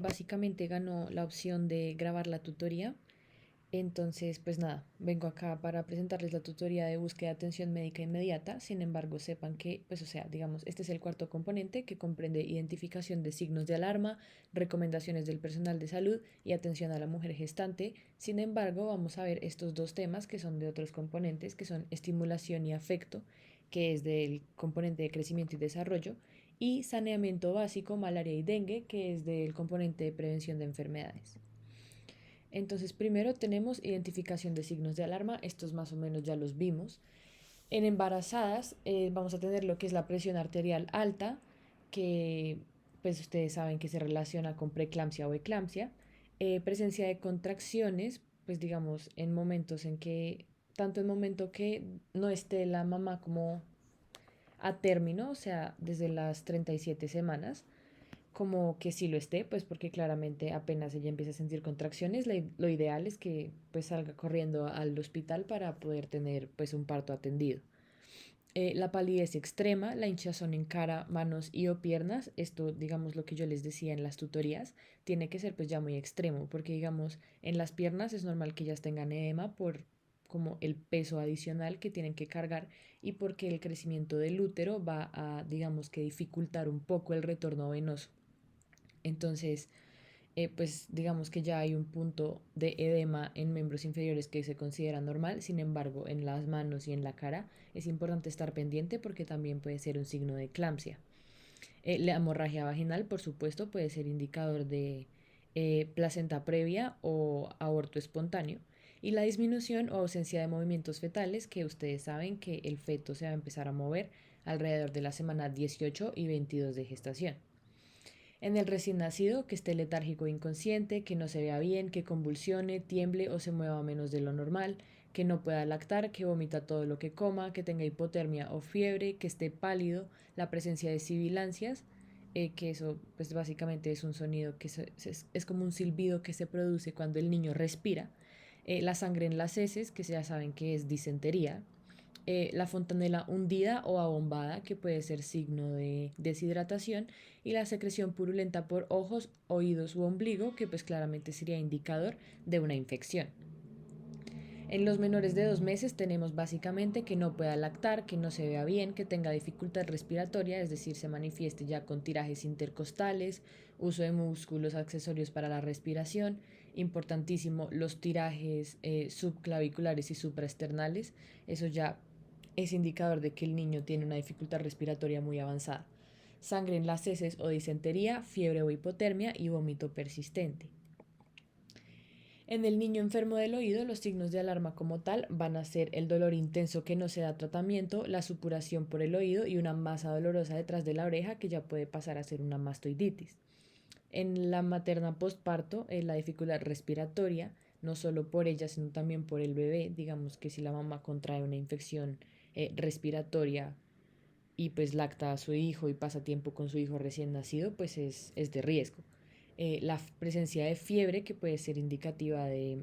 Básicamente ganó la opción de grabar la tutoría. Entonces, pues nada, vengo acá para presentarles la tutoría de búsqueda de atención médica inmediata. Sin embargo, sepan que, pues o sea, digamos, este es el cuarto componente que comprende identificación de signos de alarma, recomendaciones del personal de salud y atención a la mujer gestante. Sin embargo, vamos a ver estos dos temas que son de otros componentes, que son estimulación y afecto, que es del componente de crecimiento y desarrollo, y saneamiento básico, malaria y dengue, que es del componente de prevención de enfermedades. Entonces, primero tenemos identificación de signos de alarma, estos más o menos ya los vimos. En embarazadas vamos a tener lo que es la presión arterial alta, que pues ustedes saben que se relaciona con preeclampsia o eclampsia. Presencia de contracciones, pues digamos en momentos en que, tanto en momento que no esté la mamá como a término, o sea, desde las 37 semanas, como que sí lo esté, pues porque claramente apenas ella empieza a sentir contracciones, lo ideal es que pues salga corriendo al hospital para poder tener pues un parto atendido. La palidez extrema, la hinchazón en cara, manos y o piernas, esto digamos lo que yo les decía en las tutorías, tiene que ser pues ya muy extremo, porque digamos en las piernas es normal que ellas tengan edema por como el peso adicional que tienen que cargar y porque el crecimiento del útero va a digamos que dificultar un poco el retorno venoso. Entonces, pues digamos que ya hay un punto de edema en miembros inferiores que se considera normal, sin embargo, en las manos y en la cara es importante estar pendiente porque también puede ser un signo de eclampsia. La hemorragia vaginal, por supuesto, puede ser indicador de placenta previa o aborto espontáneo. Y la disminución o ausencia de movimientos fetales, que ustedes saben que el feto se va a empezar a mover alrededor de la semana 18 y 22 de gestación. En el recién nacido, que esté letárgico e inconsciente, que no se vea bien, que convulsione, tiemble o se mueva menos de lo normal, que no pueda lactar, que vomita todo lo que coma, que tenga hipotermia o fiebre, que esté pálido, la presencia de sibilancias, que eso pues básicamente es un sonido que es como un silbido que se produce cuando el niño respira, la sangre en las heces, que ya saben que es disentería, la fontanela hundida o abombada, que puede ser signo de deshidratación, y la secreción purulenta por ojos, oídos u ombligo, que pues claramente sería indicador de una infección. En los menores de 2 meses tenemos básicamente que no pueda lactar, que no se vea bien, que tenga dificultad respiratoria, es decir, se manifieste ya con tirajes intercostales, uso de músculos accesorios para la respiración, importantísimo los tirajes subclaviculares y supraesternales, eso ya es indicador de que el niño tiene una dificultad respiratoria muy avanzada. Sangre en las heces o disentería, fiebre o hipotermia y vómito persistente. En el niño enfermo del oído, los signos de alarma como tal van a ser el dolor intenso que no se da tratamiento, la supuración por el oído y una masa dolorosa detrás de la oreja que ya puede pasar a ser una mastoiditis. En la materna postparto, la dificultad respiratoria, no solo por ella, sino también por el bebé, digamos que si la mamá contrae una infección respiratoria y pues lacta a su hijo y pasa tiempo con su hijo recién nacido, pues es de riesgo. La presencia de fiebre que puede ser indicativa de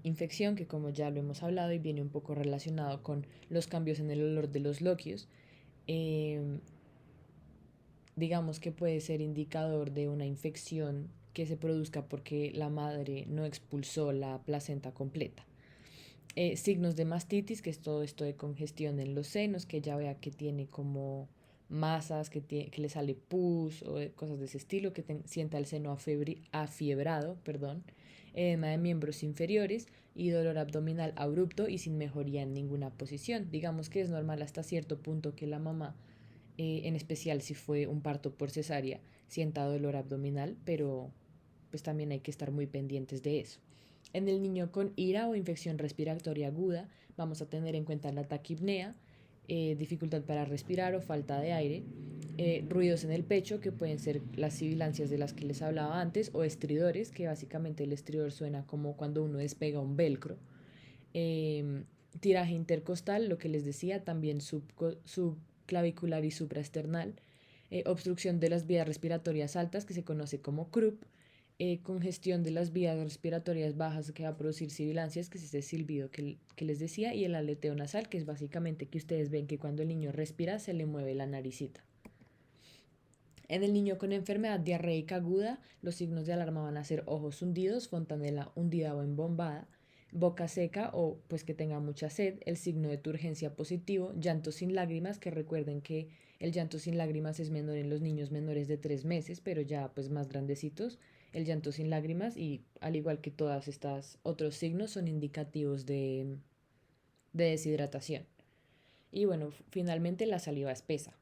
infección, que como ya lo hemos hablado y viene un poco relacionado con los cambios en el olor de los loquios, eh, digamos que puede ser indicador de una infección que se produzca porque la madre no expulsó la placenta completa. Signos de mastitis, que es todo esto de congestión en los senos, que ya vea que tiene como masas, que le sale pus o cosas de ese estilo, que sienta el seno afiebrado, perdón, edema de miembros inferiores y dolor abdominal abrupto y sin mejoría en ninguna posición. Digamos que es normal hasta cierto punto que la mamá, en especial si fue un parto por cesárea, sienta dolor abdominal, pero pues también hay que estar muy pendientes de eso. En el niño con ira o infección respiratoria aguda vamos a tener en cuenta la taquipnea, dificultad para respirar o falta de aire, ruidos en el pecho que pueden ser las sibilancias de las que les hablaba antes o estridores, que básicamente el estridor suena como cuando uno despega un velcro, eh, tiraje intercostal, lo que les decía, también subclavicular y supraesternal, obstrucción de las vías respiratorias altas, que se conoce como CRUP, congestión de las vías respiratorias bajas que va a producir sibilancias, que es ese silbido que les decía, y el aleteo nasal, que es básicamente que ustedes ven que cuando el niño respira se le mueve la naricita. En el niño con enfermedad diarreica aguda, los signos de alarma van a ser ojos hundidos, fontanela hundida o embombada, boca seca o pues que tenga mucha sed, el signo de turgencia positivo, llanto sin lágrimas, que recuerden que el llanto sin lágrimas es menor en los niños menores de 3 meses, pero ya pues más grandecitos, el llanto sin lágrimas y al igual que todas estas otros signos son indicativos de deshidratación. Y bueno, finalmente la saliva espesa.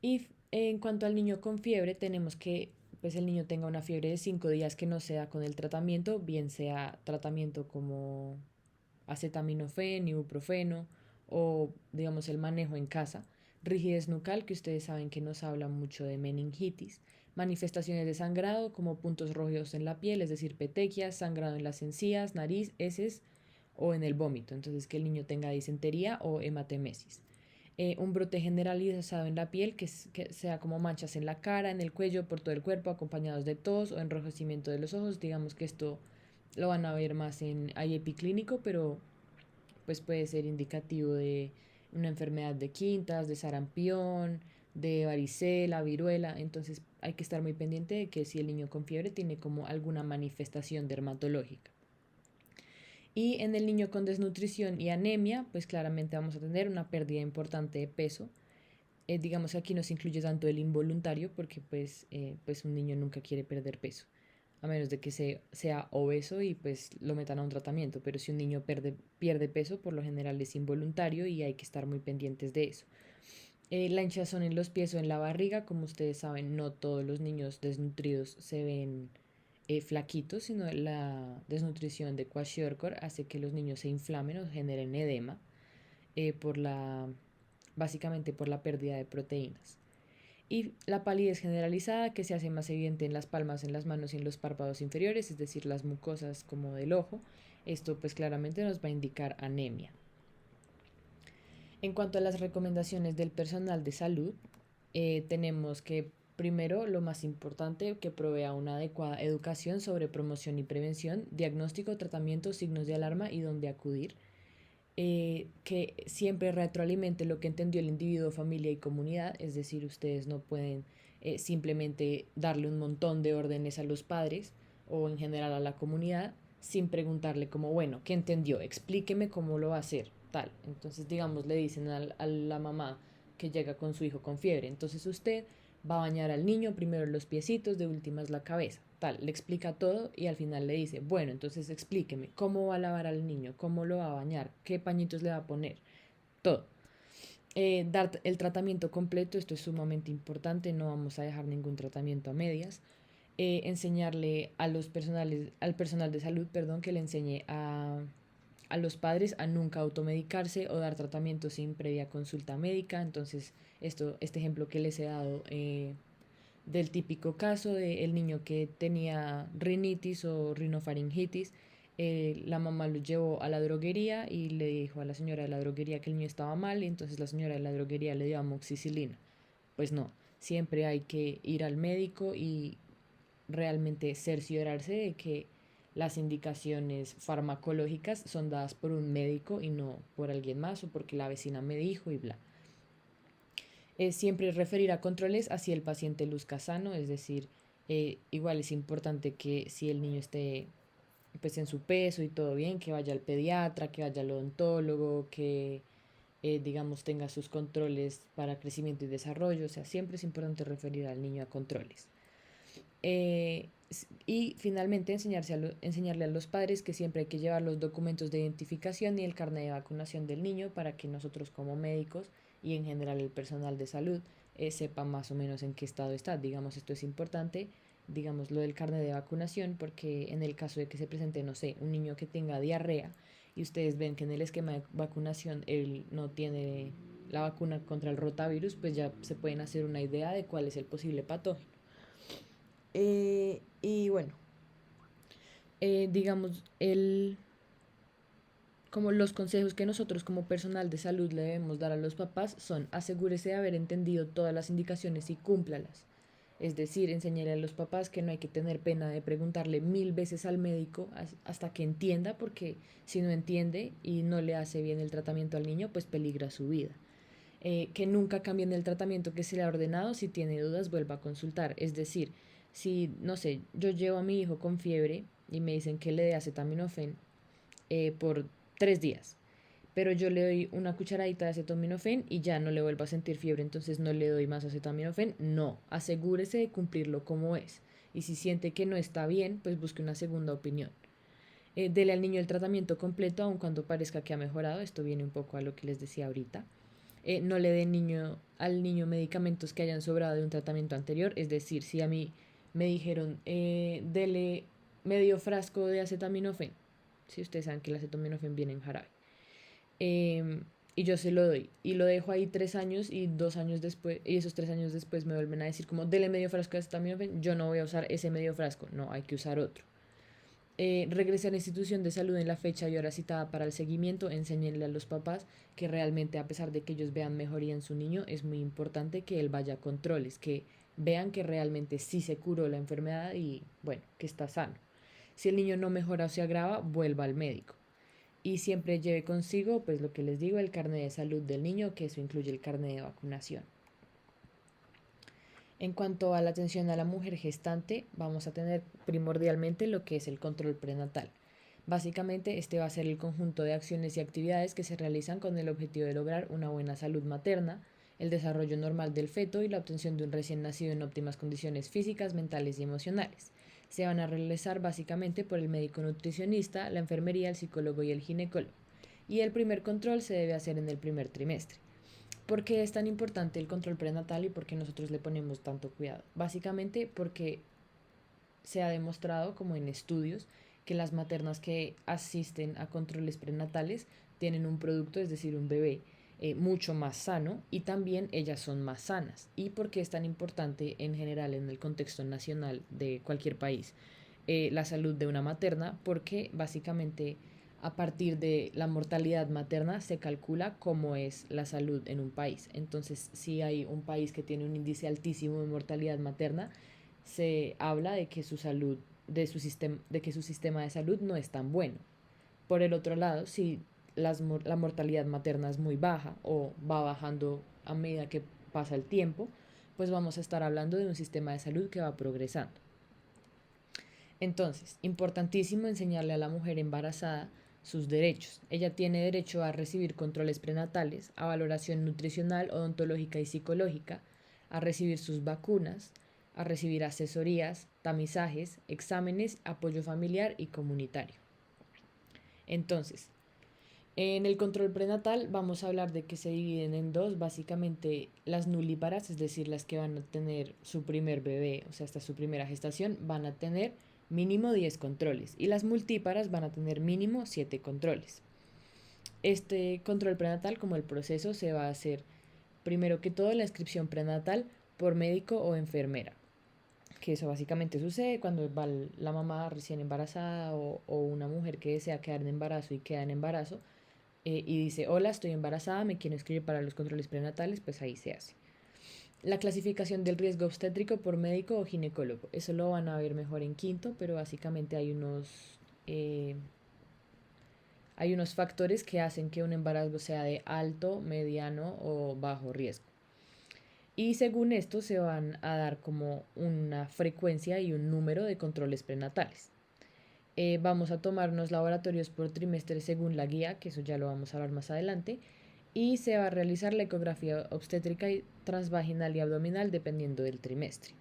Y en cuanto al niño con fiebre, tenemos que pues el niño tenga una fiebre de 5 días que no sea con el tratamiento, bien sea tratamiento como acetaminofén, ibuprofeno o digamos el manejo en casa. Rigidez nucal, que ustedes saben que nos habla mucho de meningitis. Manifestaciones de sangrado como puntos rojos en la piel, es decir, petequias, sangrado en las encías, nariz, heces o en el vómito. Entonces que el niño tenga disentería o hematemesis. Un brote generalizado en la piel, que sea como manchas en la cara, en el cuello, por todo el cuerpo, acompañados de tos o enrojecimiento de los ojos. Digamos que esto lo van a ver más en IEP clínico, pero pues puede ser indicativo de una enfermedad de quintas, de sarampión, de varicela, viruela. Entonces hay que estar muy pendiente de que si el niño con fiebre tiene como alguna manifestación dermatológica. Y en el niño con desnutrición y anemia, pues claramente vamos a tener una pérdida importante de peso. Digamos que aquí no se incluye tanto el involuntario porque pues un niño nunca quiere perder peso, a menos de que sea obeso y pues lo metan a un tratamiento. Pero si un niño pierde peso, por lo general es involuntario y hay que estar muy pendientes de eso. La hinchazón en los pies o en la barriga, como ustedes saben, no todos los niños desnutridos se ven flaquitos, sino la desnutrición de kwashiorkor hace que los niños se inflamen o generen edema por básicamente por la pérdida de proteínas. Y la palidez generalizada, que se hace más evidente en las palmas, en las manos y en los párpados inferiores, es decir, las mucosas como del ojo. Esto pues claramente nos va a indicar anemia. En cuanto a las recomendaciones del personal de salud, tenemos que primero, lo más importante, que provea una adecuada educación sobre promoción y prevención, diagnóstico, tratamiento, signos de alarma y dónde acudir. Que siempre retroalimente lo que entendió el individuo, familia y comunidad, es decir, ustedes no pueden simplemente darle un montón de órdenes a los padres o en general a la comunidad sin preguntarle como, bueno, ¿qué entendió? Explíqueme cómo lo va a hacer, tal. Entonces, digamos, le dicen a la mamá que llega con su hijo con fiebre, entonces usted va a bañar al niño, primero los piecitos, de últimas la cabeza, tal, le explica todo y al final le dice, bueno, entonces explíqueme cómo va a lavar al niño, cómo lo va a bañar, qué pañitos le va a poner, todo. Dar el tratamiento completo, esto es sumamente importante, no vamos a dejar ningún tratamiento a medias. Enseñarle al personal de salud, perdón, que le enseñe a los padres a nunca automedicarse o dar tratamiento sin previa consulta médica. Entonces, este ejemplo que les he dado del típico caso del niño que tenía rinitis o rinofaringitis, la mamá lo llevó a la droguería y le dijo a la señora de la droguería que el niño estaba mal, y entonces la señora de la droguería le dio amoxicilina. Pues no, siempre hay que ir al médico y realmente cerciorarse de que las indicaciones farmacológicas son dadas por un médico y no por alguien más o porque la vecina me dijo y bla. Siempre referir a controles así el paciente luzca sano, es decir, igual es importante que si el niño esté pues en su peso y todo bien, que vaya al pediatra, que vaya al odontólogo, que digamos tenga sus controles para crecimiento y desarrollo, o sea, siempre es importante referir al niño a controles. Y finalmente enseñarle a los padres que siempre hay que llevar los documentos de identificación y el carnet de vacunación del niño para que nosotros como médicos y en general el personal de salud sepa más o menos en qué estado está. Digamos, esto es importante, digamos, lo del carnet de vacunación, porque en el caso de que se presente, no sé, un niño que tenga diarrea y ustedes ven que en el esquema de vacunación él no tiene la vacuna contra el rotavirus, pues ya se pueden hacer una idea de cuál es el posible patógeno. Y bueno, digamos, como los consejos que nosotros como personal de salud le debemos dar a los papás son: asegúrese de haber entendido todas las indicaciones y cúmplalas. Es decir, enseñarle a los papás que no hay que tener pena de preguntarle 1000 veces al médico hasta que entienda, porque si no entiende y no le hace bien el tratamiento al niño, pues peligra su vida. Que nunca cambien el tratamiento que se le ha ordenado, si tiene dudas vuelva a consultar. Es decir, si, no sé, yo llevo a mi hijo con fiebre y me dicen que le dé acetaminofén por 3 días, pero yo le doy una cucharadita de acetaminofén y ya no le vuelvo a sentir fiebre, entonces no le doy más acetaminofén. No, asegúrese de cumplirlo como es. Y si siente que no está bien, pues busque una segunda opinión. Dele al niño el tratamiento completo, aun cuando parezca que ha mejorado. Esto viene un poco a lo que les decía ahorita. No le dé al niño medicamentos que hayan sobrado de un tratamiento anterior. Es decir, si a mí me dijeron, dele medio frasco de acetaminofén, si ustedes saben que el acetaminofén viene en jarabe, eh, y yo se lo doy y lo dejo ahí 3 años y 2 años después, y esos 3 años después me vuelven a decir como, dele medio frasco de acetaminofén, yo no voy a usar ese medio frasco, no, hay que usar otro. Regrese a la institución de salud en la fecha y hora citada para el seguimiento, enséñenle a los papás que realmente, a pesar de que ellos vean mejoría en su niño, es muy importante que él vaya a controles, que vean que realmente sí se curó la enfermedad y bueno, que está sano. Si el niño no mejora o se agrava, vuelva al médico. Y siempre lleve consigo, pues lo que les digo, el carnet de salud del niño, que eso incluye el carnet de vacunación. En cuanto a la atención a la mujer gestante, vamos a tener primordialmente lo que es el control prenatal. Básicamente, este va a ser el conjunto de acciones y actividades que se realizan con el objetivo de lograr una buena salud materna, el desarrollo normal del feto y la obtención de un recién nacido en óptimas condiciones físicas, mentales y emocionales. Se van a realizar básicamente por el médico nutricionista, la enfermería, el psicólogo y el ginecólogo. Y el primer control se debe hacer en el primer trimestre. ¿Por qué es tan importante el control prenatal y por qué nosotros le ponemos tanto cuidado? Básicamente porque se ha demostrado, como en estudios, que las maternas que asisten a controles prenatales tienen un producto, es decir, un bebé, mucho más sano, y también ellas son más sanas. ¿Y por qué es tan importante en general en el contexto nacional de cualquier país la salud de una materna? Porque básicamente a partir de la mortalidad materna se calcula cómo es la salud en un país. Entonces, si hay un país que tiene un índice altísimo de mortalidad materna, se habla de que su salud, de que su sistema de salud no es tan bueno. Por el otro lado, si la mortalidad materna es muy baja o va bajando a medida que pasa el tiempo, pues vamos a estar hablando de un sistema de salud que va progresando. Entonces, importantísimo enseñarle a la mujer embarazada sus derechos. Ella tiene derecho a recibir controles prenatales, a valoración nutricional, odontológica y psicológica, a recibir sus vacunas, a recibir asesorías, tamizajes, exámenes, apoyo familiar y comunitario. Entonces, en el control prenatal vamos a hablar de que se dividen en dos, básicamente las nulíparas, es decir, las que van a tener su primer bebé, o sea, hasta su primera gestación, van a tener mínimo 10 controles y las multíparas van a tener mínimo 7 controles. Este control prenatal, como el proceso, se va a hacer primero que todo la inscripción prenatal por médico o enfermera, que eso básicamente sucede cuando va la mamá recién embarazada o una mujer que desea quedar en embarazo y queda en embarazo, y dice, hola, estoy embarazada, me quiero inscribir para los controles prenatales, pues ahí se hace. La clasificación del riesgo obstétrico por médico o ginecólogo, eso lo van a ver mejor en quinto, pero básicamente eh, hay unos factores que hacen que un embarazo sea de alto, mediano o bajo riesgo. Y según esto se van a dar como una frecuencia y un número de controles prenatales. Vamos a tomar unos laboratorios por trimestre según la guía, que eso ya lo vamos a hablar más adelante, y se va a realizar la ecografía obstétrica y transvaginal y abdominal dependiendo del trimestre.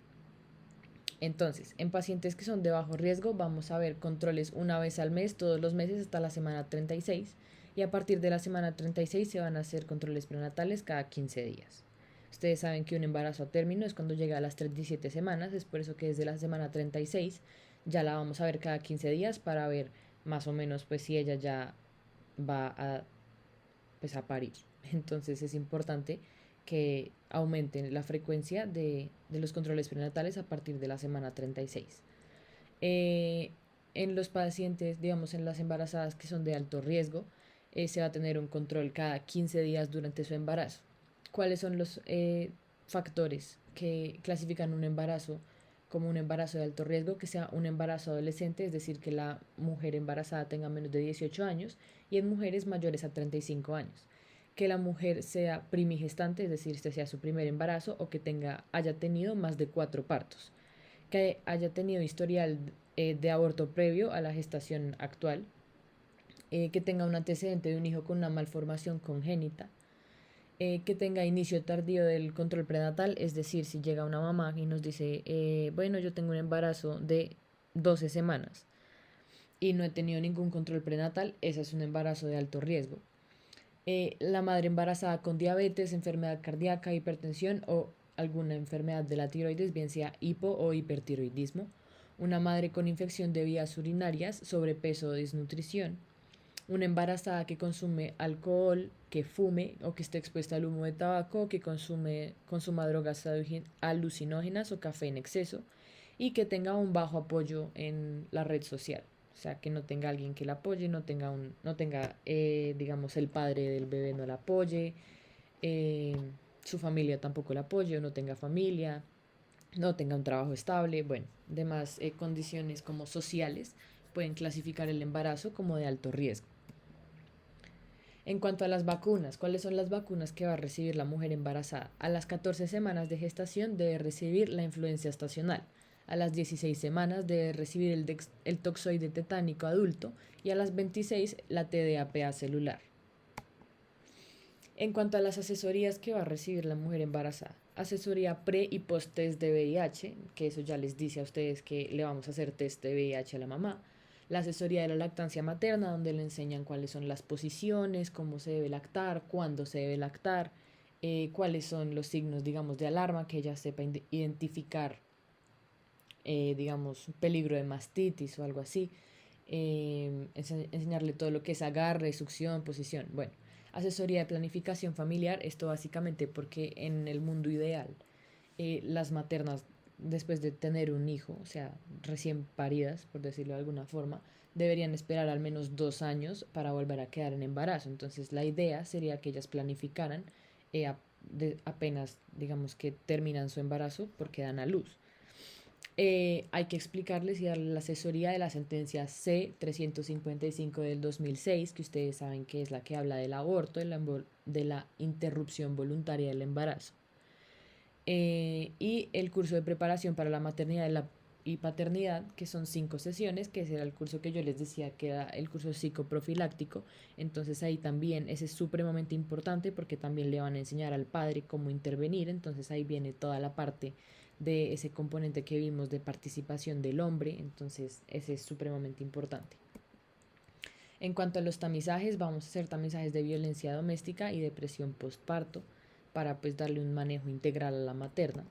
Entonces, en pacientes que son de bajo riesgo vamos a ver controles una vez al mes, todos los meses hasta la semana 36, y a partir de la semana 36 se van a hacer controles prenatales cada 15 días. Ustedes saben que un embarazo a término es cuando llega a las 37 semanas, es por eso que desde la semana 36 ya la vamos a ver cada 15 días para ver más o menos pues si ella ya va a, pues, a parir. Entonces es importante que aumenten la frecuencia de los controles prenatales a partir de la semana 36. Eh, en los pacientes, digamos en las embarazadas que son de alto riesgo, se va a tener un control cada 15 días durante su embarazo. ¿Cuáles son los factores que clasifican un embarazo como un embarazo de alto riesgo? Que sea un embarazo adolescente, es decir, que la mujer embarazada tenga menos de 18 años, y en mujeres mayores a 35 años. que la mujer sea primigestante, es decir, este sea su primer embarazo, o que haya tenido más de 4 partos, que haya tenido historial de aborto previo a la gestación actual, que tenga un antecedente de un hijo con una malformación congénita, que tenga inicio tardío del control prenatal, es decir, si llega una mamá y nos dice, bueno, yo tengo un embarazo de 12 semanas y no he tenido ningún control prenatal, ese es un embarazo de alto riesgo. La madre embarazada con diabetes, enfermedad cardíaca, hipertensión o alguna enfermedad de la tiroides, bien sea hipo o hipertiroidismo. Una madre con infección de vías urinarias, sobrepeso o desnutrición. Una embarazada que consume alcohol, que fume o que esté expuesta al humo de tabaco, que consuma drogas alucinógenas o café en exceso y que tenga un bajo apoyo en la red social. O sea, que no tenga alguien que la apoye, digamos, el padre del bebé no la apoye, eh, su familia tampoco la apoye o no tenga familia, no tenga un trabajo estable, bueno, demás condiciones como sociales pueden clasificar el embarazo como de alto riesgo. En cuanto a las vacunas, ¿cuáles son las vacunas que va a recibir la mujer embarazada? A las 14 semanas de gestación debe recibir la influenza estacional. A las 16 semanas debe recibir el toxoide tetánico adulto y a las 26 la TDAPA celular. En cuanto a las asesorías que va a recibir la mujer embarazada, asesoría pre y post test de VIH, que eso ya les dice a ustedes que le vamos a hacer test de VIH a la mamá. La asesoría de la lactancia materna, donde le enseñan cuáles son las posiciones, cómo se debe lactar, cuándo se debe lactar, cuáles son los signos, digamos, de alarma, que ella sepa identificar, digamos, peligro de mastitis o algo así. Enseñarle todo lo que es agarre, succión, posición. Bueno, asesoría de planificación familiar, esto básicamente porque en el mundo ideal, las maternas, después de tener un hijo, o sea, recién paridas, por decirlo de alguna forma, deberían esperar al menos 2 años para volver a quedar en embarazo. Entonces, la idea sería que ellas planificaran apenas, digamos, que terminan su embarazo porque dan a luz. Hay que explicarles y darle la asesoría de la sentencia C-355 del 2006, que ustedes saben que es la que habla del aborto, de la interrupción voluntaria del embarazo. Y el curso de preparación para la maternidad y paternidad, que son 5 sesiones, que ese era el curso que yo les decía que era el curso psicoprofiláctico. Entonces ahí también, ese es supremamente importante porque también le van a enseñar al padre cómo intervenir. Entonces ahí viene toda la parte de ese componente que vimos de participación del hombre. Entonces ese es supremamente importante. En cuanto a los tamizajes, vamos a hacer tamizajes de violencia doméstica y depresión postparto para pues darle un manejo integral a la materna.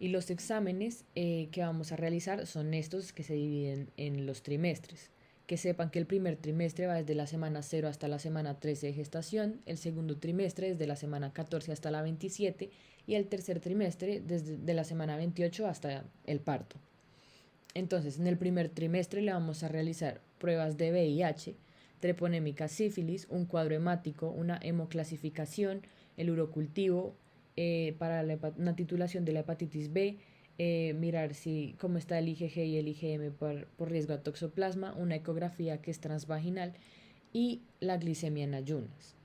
Y los exámenes que vamos a realizar son estos que se dividen en los trimestres. Que sepan que el primer trimestre va desde la semana 0 hasta la semana 13 de gestación, el segundo trimestre desde la semana 14 hasta la 27 y el tercer trimestre desde de la semana 28 hasta el parto. Entonces, en el primer trimestre le vamos a realizar pruebas de VIH, treponémica sífilis, un cuadro hemático, una hemoclasificación, el urocultivo, para una titulación de la hepatitis B, mirar cómo está el IgG y el IgM por riesgo a toxoplasma, una ecografía que es transvaginal y la glicemia en ayunas.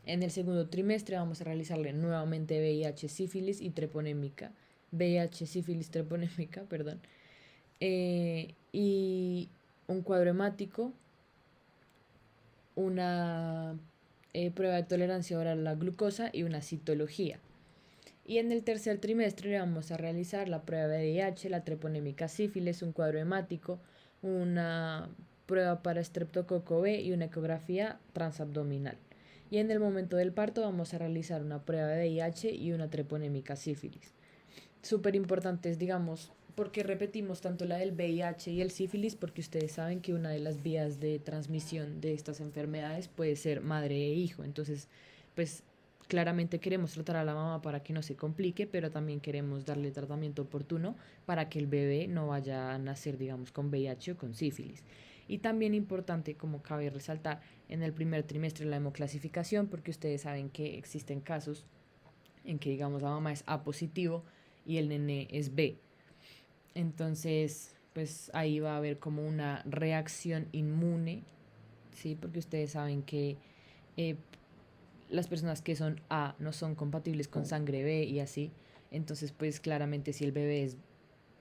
En el segundo trimestre vamos a realizarle nuevamente VIH, sífilis y treponémica, VIH, sífilis, treponémica, perdón, y un cuadro hemático, una prueba de tolerancia oral a la glucosa y una citología. Y en el tercer trimestre vamos a realizar la prueba de VIH, la treponémica sífilis, un cuadro hemático, una prueba para estreptococo B y una ecografía transabdominal. Y en el momento del parto vamos a realizar una prueba de VIH y una treponémica sífilis. Súper importantes, digamos, porque repetimos tanto la del VIH y el sífilis, porque ustedes saben que una de las vías de transmisión de estas enfermedades puede ser madre e hijo. Entonces, pues claramente queremos tratar a la mamá para que no se complique, pero también queremos darle tratamiento oportuno para que el bebé no vaya a nacer, digamos, con VIH o con sífilis. Y también importante, como cabe resaltar, en el primer trimestre la hemoclasificación, porque ustedes saben que existen casos en que, digamos, la mamá es A positivo y el nene es B. Entonces, pues ahí va a haber como una reacción inmune, ¿sí? Porque ustedes saben que eh, las personas que son A no son compatibles con sangre B y así. Entonces, pues claramente si el bebé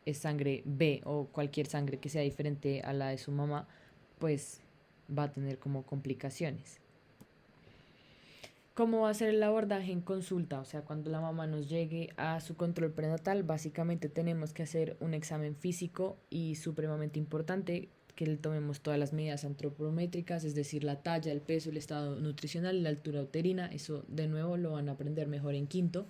es sangre B o cualquier sangre que sea diferente a la de su mamá, pues va a tener como complicaciones. ¿Cómo va a ser el abordaje en consulta? O sea, cuando la mamá nos llegue a su control prenatal, básicamente tenemos que hacer un examen físico y supremamente importante que le tomemos todas las medidas antropométricas, es decir, la talla, el peso, el estado nutricional y la altura uterina. Eso de nuevo lo van a aprender mejor en quinto,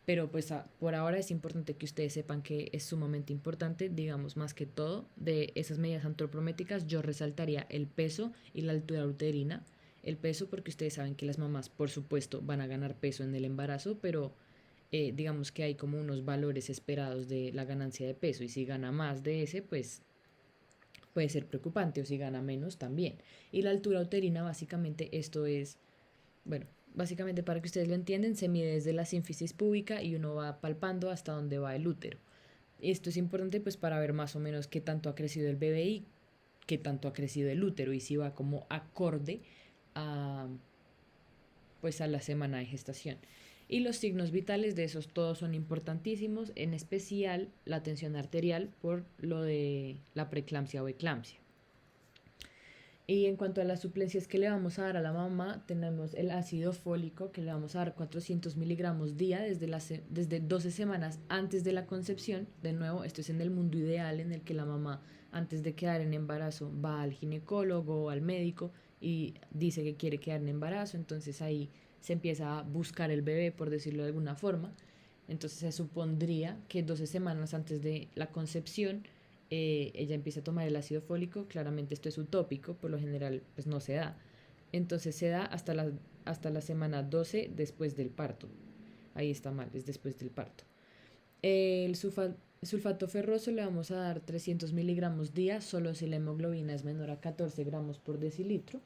pero pues por ahora es importante que ustedes sepan que es sumamente importante, digamos más que todo, de esas medidas antropométricas yo resaltaría el peso y la altura uterina. El peso porque ustedes saben que las mamás por supuesto van a ganar peso en el embarazo, pero digamos que hay como unos valores esperados de la ganancia de peso y si gana más de ese pues puede ser preocupante o si gana menos también. Y la altura uterina básicamente esto es, bueno, básicamente para que ustedes lo entiendan, se mide desde la sínfisis púbica y uno va palpando hasta donde va el útero. Esto es importante pues para ver más o menos qué tanto ha crecido el bebé y qué tanto ha crecido el útero y si va como acorde a pues a la semana de gestación. Y los signos vitales de esos todos son importantísimos, en especial la tensión arterial por lo de la preeclampsia o eclampsia. Y en cuanto a las suplencias que le vamos a dar a la mamá, tenemos el ácido fólico que le vamos a dar 400 miligramos día desde 12 semanas antes de la concepción. De nuevo, esto es en el mundo ideal en el que la mamá, antes de quedar en embarazo, va al ginecólogo o al médico y dice que quiere quedar en embarazo. Entonces ahí se empieza a buscar el bebé, por decirlo de alguna forma. Entonces se supondría que 12 semanas antes de la concepción ella empieza a tomar el ácido fólico. Claramente esto es utópico, por lo general pues no se da. Entonces se da hasta la semana 12 después del parto. Ahí está mal, es después del parto. El sulfato ferroso le vamos a dar 300 miligramos día, solo si la hemoglobina es menor a 14 gramos por decilitro.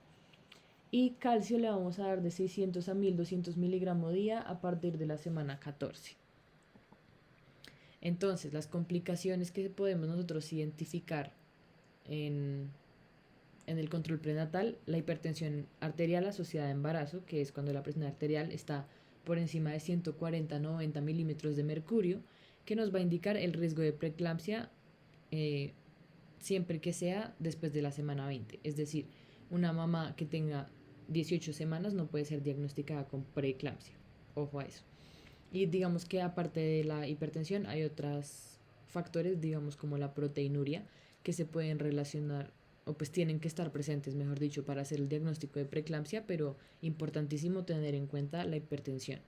Y calcio le vamos a dar de 600 a 1200 miligramos día a partir de la semana 14. Entonces, las complicaciones que podemos nosotros identificar en, en el control prenatal, la hipertensión arterial asociada a embarazo, que es cuando la presión arterial está por encima de 140-90 milímetros de mercurio, que nos va a indicar el riesgo de preeclampsia siempre que sea después de la semana 20. Es decir, una mamá que tenga 18 semanas no puede ser diagnosticada con preeclampsia. Ojo a eso. Y digamos que aparte de la hipertensión hay otros factores, digamos como la proteinuria, que se pueden relacionar o pues tienen que estar presentes, mejor dicho, para hacer el diagnóstico de preeclampsia, pero importantísimo tener en cuenta la hipertensión.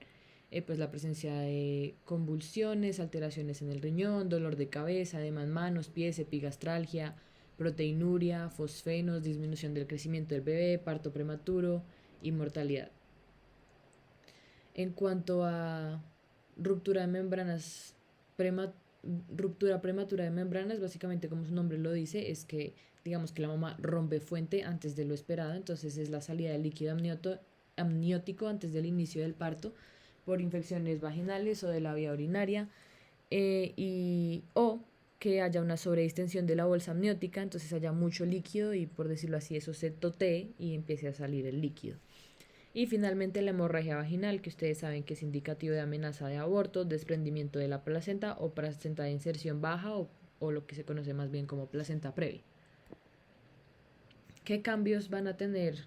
Pues la presencia de convulsiones, alteraciones en el riñón, dolor de cabeza, edema en manos, pies, epigastralgia, proteinuria, fosfenos, disminución del crecimiento del bebé, parto prematuro y mortalidad. En cuanto a ruptura de membranas, prema, ruptura prematura de membranas, básicamente como su nombre lo dice, es que digamos que la mamá rompe fuente antes de lo esperado, entonces es la salida del líquido amniótico antes del inicio del parto por infecciones vaginales o de la vía urinaria o que haya una sobredistensión de la bolsa amniótica, entonces haya mucho líquido y por decirlo así eso se totee y empiece a salir el líquido. Y finalmente la hemorragia vaginal, que ustedes saben que es indicativo de amenaza de aborto, desprendimiento de la placenta o placenta de inserción baja o lo que se conoce más bien como placenta previa. ¿Qué cambios van a tener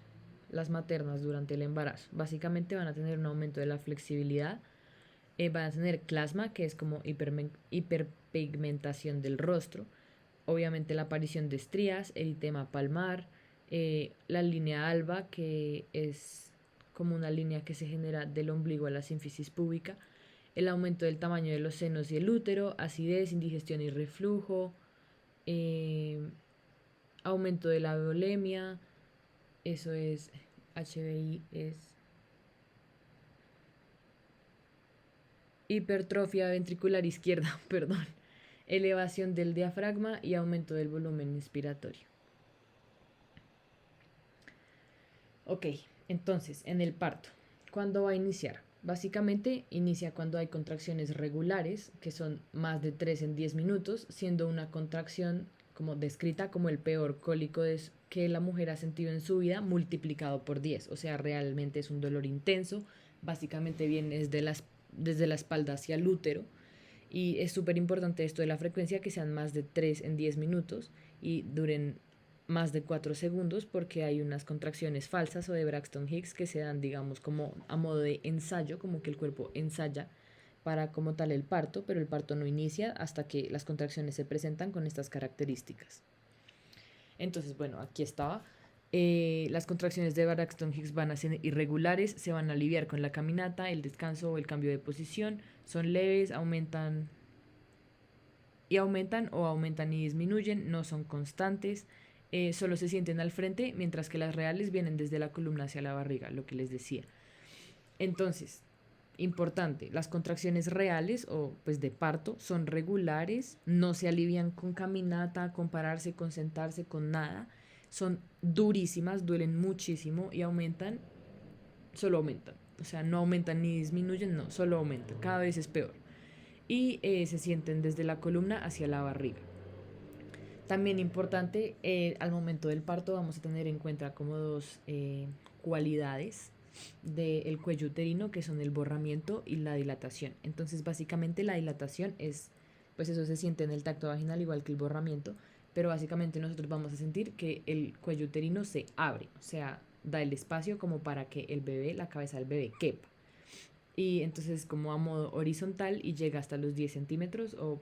las maternas durante el embarazo? Básicamente van a tener un aumento de la flexibilidad, van a tener clasma, que es como hiperpigmentación del rostro, obviamente la aparición de estrías, eritema palmar, la línea alba, que es como una línea que se genera del ombligo a la sínfisis púbica, el aumento del tamaño de los senos y el útero, acidez, indigestión y reflujo, aumento de la volemia, eso es HBI, es hipertrofia ventricular izquierda, perdón, elevación del diafragma y aumento del volumen inspiratorio. Ok, entonces, en el parto, ¿cuándo va a iniciar? Básicamente inicia cuando hay contracciones regulares, que son más de 3 en 10 minutos, siendo una contracción como descrita como el peor cólico que la mujer ha sentido en su vida multiplicado por 10. O sea, realmente es un dolor intenso. Básicamente viene desde la espalda hacia el útero. Y es súper importante esto de la frecuencia, que sean más de 3 en 10 minutos y duren más de 4 segundos, porque hay unas contracciones falsas o de Braxton Hicks que se dan, digamos, como a modo de ensayo, como que el cuerpo ensaya para como tal el parto, pero el parto no inicia hasta que las contracciones se presentan con estas características. Entonces, bueno, aquí estaba. Las contracciones de Braxton Hicks van a ser irregulares, se van a aliviar con la caminata, el descanso o el cambio de posición, son leves, aumentan y disminuyen, no son constantes, solo se sienten al frente, mientras que las reales vienen desde la columna hacia la barriga, lo que les decía. Entonces, importante, las contracciones reales o pues de parto son regulares, no se alivian con caminata, con pararse, con sentarse, con nada. Son durísimas, duelen muchísimo y solo aumentan. O sea, no aumentan ni disminuyen, no, solo aumentan. Cada vez es peor. Y se sienten desde la columna hacia la barriga. También importante, al momento del parto vamos a tener en cuenta como dos cualidades del cuello uterino, que son el borramiento y la dilatación. Entonces, básicamente la dilatación es, pues eso se siente en el tacto vaginal igual que el borramiento, pero básicamente nosotros vamos a sentir que el cuello uterino se abre, o sea, da el espacio como para que la cabeza del bebé quepa. Y entonces como a modo horizontal y llega hasta los 10 centímetros o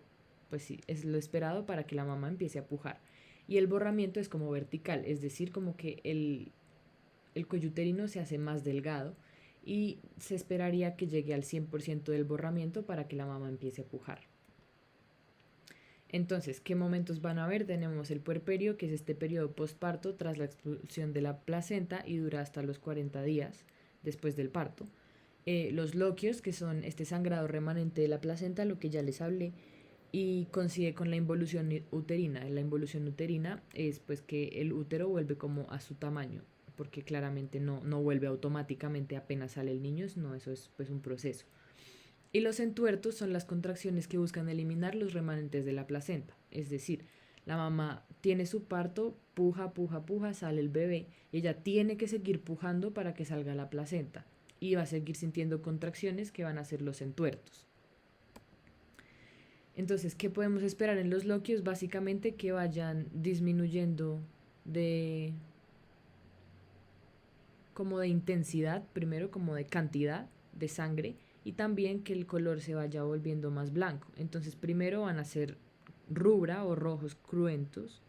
pues sí, es lo esperado para que la mamá empiece a pujar. Y el borramiento es como vertical, es decir, como que el cuello uterino se hace más delgado y se esperaría que llegue al 100% del borramiento para que la mamá empiece a pujar. Entonces, ¿qué momentos van a haber? Tenemos el puerperio, que es este periodo postparto tras la expulsión de la placenta y dura hasta los 40 días después del parto. Los loquios, que son este sangrado remanente de la placenta, lo que ya les hablé, y coincide con la involución uterina. La involución uterina es pues que el útero vuelve como a su tamaño, porque claramente no vuelve automáticamente apenas sale el niño, no, eso es pues un proceso. Y los entuertos son las contracciones que buscan eliminar los remanentes de la placenta, es decir, la mamá tiene su parto, puja, puja, puja, sale el bebé, y ella tiene que seguir pujando para que salga la placenta y va a seguir sintiendo contracciones que van a ser los entuertos. Entonces, ¿qué podemos esperar en los loquios? Básicamente que vayan disminuyendo de como de intensidad, primero como de cantidad de sangre y también que el color se vaya volviendo más blanco. Entonces, primero van a ser rubra o rojos cruentos.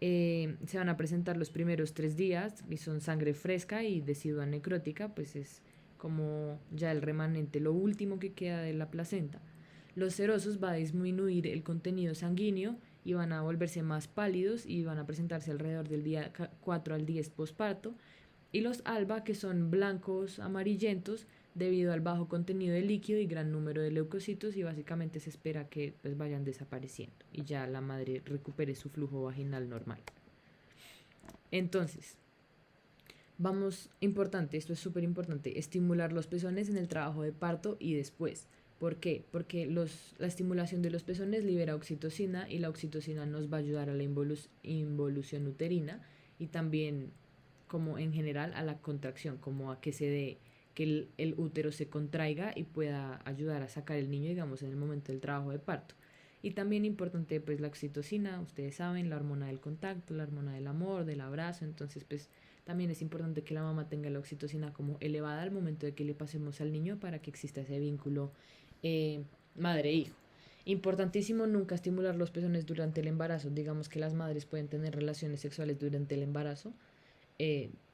Se van a presentar los primeros 3 días y son sangre fresca y decidua necrótica, pues es como ya el remanente, lo último que queda de la placenta. Los serosos va a disminuir el contenido sanguíneo y van a volverse más pálidos y van a presentarse alrededor del día 4 al 10 posparto. Y los alba, que son blancos amarillentos debido al bajo contenido de líquido y gran número de leucocitos, y básicamente se espera que pues vayan desapareciendo y ya la madre recupere su flujo vaginal normal. Entonces, importante, esto es súper importante, estimular los pezones en el trabajo de parto y después. ¿Por qué? Porque la estimulación de los pezones libera oxitocina y la oxitocina nos va a ayudar a la involución uterina y también como en general a la contracción, como a que se dé, que el útero se contraiga y pueda ayudar a sacar el niño, digamos, en el momento del trabajo de parto. Y también importante pues la oxitocina, ustedes saben, la hormona del contacto, la hormona del amor, del abrazo, entonces pues también es importante que la mamá tenga la oxitocina como elevada al momento de que le pasemos al niño para que exista ese vínculo madre-hijo. Importantísimo nunca estimular los pezones durante el embarazo. Digamos que las madres pueden tener relaciones sexuales durante el embarazo.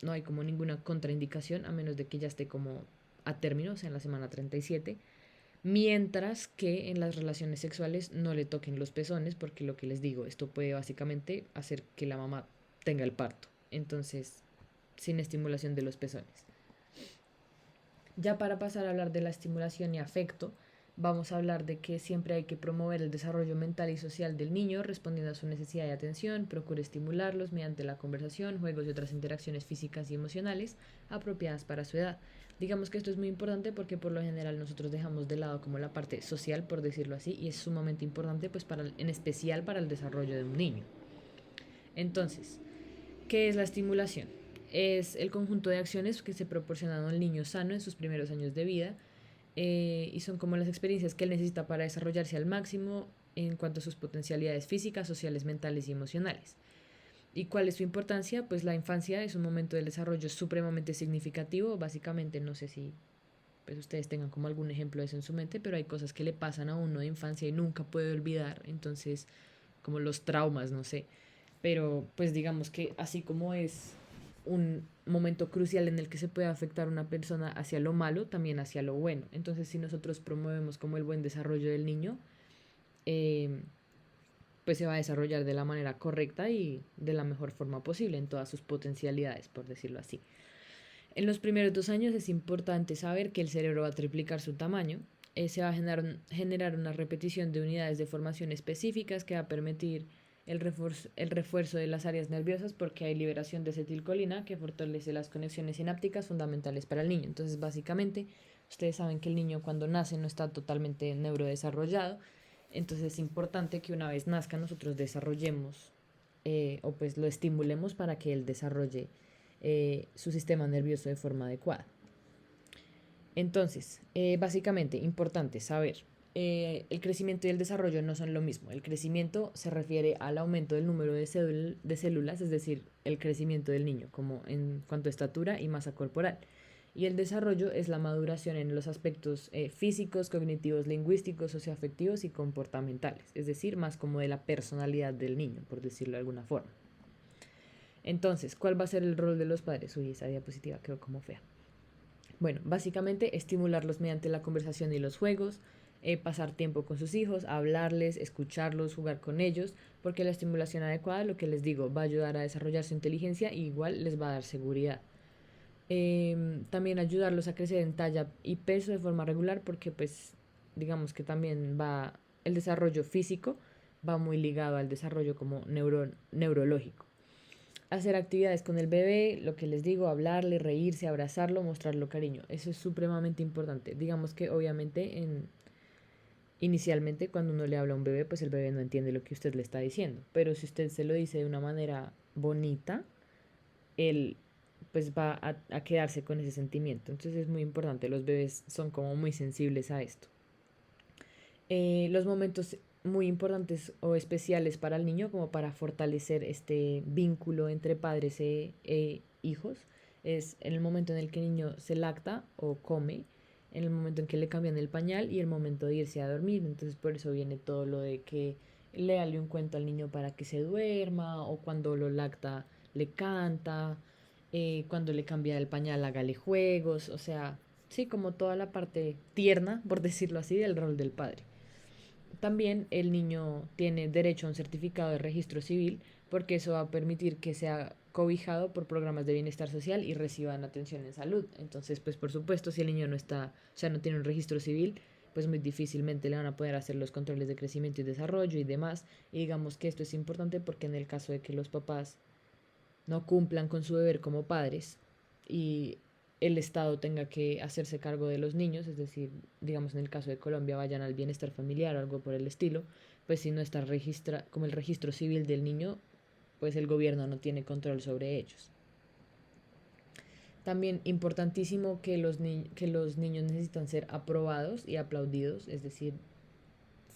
No hay como ninguna contraindicación a menos de que ya esté como a término, o sea, en la semana 37. Mientras que en las relaciones sexuales no le toquen los pezones, porque lo que les digo, esto puede básicamente hacer que la mamá tenga el parto. Entonces, sin estimulación de los pezones. Ya para pasar a hablar de la estimulación y afecto, vamos a hablar de que siempre hay que promover el desarrollo mental y social del niño, respondiendo a su necesidad de atención, procure estimularlos mediante la conversación, juegos y otras interacciones físicas y emocionales apropiadas para su edad. Digamos que esto es muy importante porque por lo general nosotros dejamos de lado como la parte social, por decirlo así, y es sumamente importante pues en especial para el desarrollo de un niño. Entonces, ¿qué es la estimulación? Es el conjunto de acciones que se proporcionan a un niño sano en sus primeros años de vida y son como las experiencias que él necesita para desarrollarse al máximo en cuanto a sus potencialidades físicas, sociales, mentales y emocionales. ¿Y cuál es su importancia? Pues la infancia es un momento del desarrollo supremamente significativo. Básicamente, no sé si pues ustedes tengan como algún ejemplo de eso en su mente, pero hay cosas que le pasan a uno de infancia y nunca puede olvidar. Entonces, como los traumas, no sé. Pero pues digamos que así como es un momento crucial en el que se puede afectar una persona hacia lo malo, también hacia lo bueno. Entonces, si nosotros promovemos como el buen desarrollo del niño, eh, pues se va a desarrollar de la manera correcta y de la mejor forma posible en todas sus potencialidades, por decirlo así. En los primeros 2 años es importante saber que el cerebro va a triplicar su tamaño. Se va a generar una repetición de unidades de formación específicas que va a permitir el refuerzo de las áreas nerviosas porque hay liberación de acetilcolina que fortalece las conexiones sinápticas fundamentales para el niño. Entonces, básicamente, ustedes saben que el niño cuando nace no está totalmente neurodesarrollado. Entonces es importante que una vez nazca nosotros desarrollemos o pues lo estimulemos para que él desarrolle su sistema nervioso de forma adecuada. Entonces, básicamente, importante saber, el crecimiento y el desarrollo no son lo mismo. El crecimiento se refiere al aumento del número de células, es decir, el crecimiento del niño, como en cuanto a estatura y masa corporal. Y el desarrollo es la maduración en los aspectos físicos, cognitivos, lingüísticos, socioafectivos y comportamentales, es decir, más como de la personalidad del niño, por decirlo de alguna forma. Entonces, ¿cuál va a ser el rol de los padres? Uy, esa diapositiva quedó como fea. Bueno, básicamente estimularlos mediante la conversación y los juegos, pasar tiempo con sus hijos, hablarles, escucharlos, jugar con ellos, porque la estimulación adecuada, lo que les digo, va a ayudar a desarrollar su inteligencia y igual les va a dar seguridad. También ayudarlos a crecer en talla y peso de forma regular, porque pues digamos que también va el desarrollo físico va muy ligado al desarrollo como neurológico. Hacer actividades con el bebé, lo que les digo, hablarle, reírse, abrazarlo, mostrarlo cariño. Eso es supremamente importante. Digamos que obviamente inicialmente cuando uno le habla a un bebé, pues el bebé no entiende lo que usted le está diciendo. Pero si usted se lo dice de una manera bonita, él pues va a quedarse con ese sentimiento. Entonces es muy importante. Los bebés son como muy sensibles a esto. Los momentos muy importantes o especiales para el niño, como para fortalecer este vínculo entre padres e hijos, es en el momento en el que el niño se lacta o come, en el momento en que le cambian el pañal y el momento de irse a dormir. Entonces por eso viene todo lo de que léale un cuento al niño para que se duerma, o cuando lo lacta le canta, cuando le cambia el pañal hágale juegos, o sea, sí, como toda la parte tierna, por decirlo así, del rol del padre. También el niño tiene derecho a un certificado de registro civil porque eso va a permitir que sea cobijado por programas de bienestar social y reciban atención en salud. Entonces, pues por supuesto, si el niño no está, o sea, no tiene un registro civil, pues muy difícilmente le van a poder hacer los controles de crecimiento y desarrollo y demás. Y digamos que esto es importante porque en el caso de que los papás no cumplan con su deber como padres y el Estado tenga que hacerse cargo de los niños, es decir, digamos en el caso de Colombia vayan al bienestar familiar o algo por el estilo, pues si no está como el registro civil del niño, pues el gobierno no tiene control sobre ellos. También importantísimo que los niños necesitan ser aprobados y aplaudidos, es decir,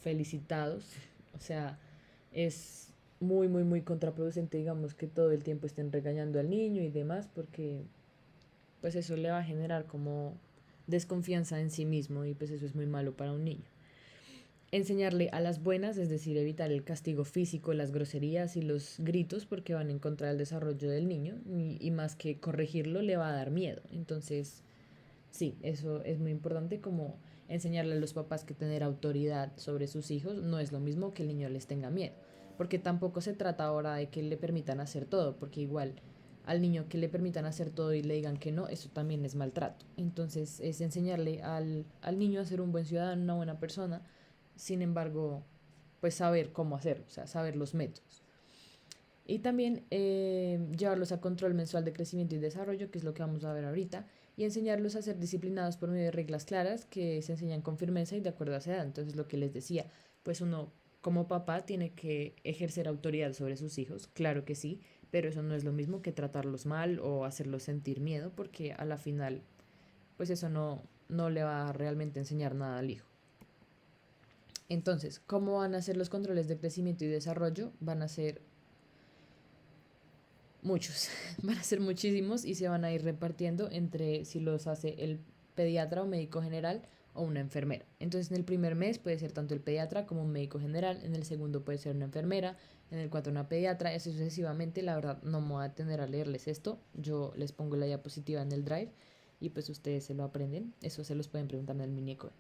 felicitados. O sea, es muy, muy, muy contraproducente, digamos, que todo el tiempo estén regañando al niño y demás, porque pues eso le va a generar como desconfianza en sí mismo y pues eso es muy malo para un niño. Enseñarle a las buenas, es decir, evitar el castigo físico, las groserías y los gritos porque van en contra del desarrollo del niño y más que corregirlo le va a dar miedo. Entonces, sí, eso es muy importante como enseñarle a los papás que tener autoridad sobre sus hijos no es lo mismo que el niño les tenga miedo, porque tampoco se trata ahora de que le permitan hacer todo, porque igual al niño que le permitan hacer todo y le digan que no, eso también es maltrato. Entonces es enseñarle al niño a ser un buen ciudadano, una buena persona, sin embargo, pues saber cómo hacerlo, o sea, saber los métodos. Y también llevarlos a control mensual de crecimiento y desarrollo, que es lo que vamos a ver ahorita, y enseñarlos a ser disciplinados por medio de reglas claras que se enseñan con firmeza y de acuerdo a esa edad. Entonces, lo que les decía, pues uno como papá tiene que ejercer autoridad sobre sus hijos, claro que sí, pero eso no es lo mismo que tratarlos mal o hacerlos sentir miedo, porque a la final, pues eso no le va a realmente enseñar nada al hijo. Entonces, ¿cómo van a ser los controles de crecimiento y desarrollo? Van a ser muchos, van a ser muchísimos y se van a ir repartiendo entre si los hace el pediatra o médico general o una enfermera. Entonces en el primer mes puede ser tanto el pediatra como un médico general, en el segundo puede ser una enfermera, en el cuatro una pediatra, y así sucesivamente. La verdad no me voy a tener a leerles esto, yo les pongo la diapositiva en el drive y pues ustedes se lo aprenden, eso se los pueden preguntar en el muñeco.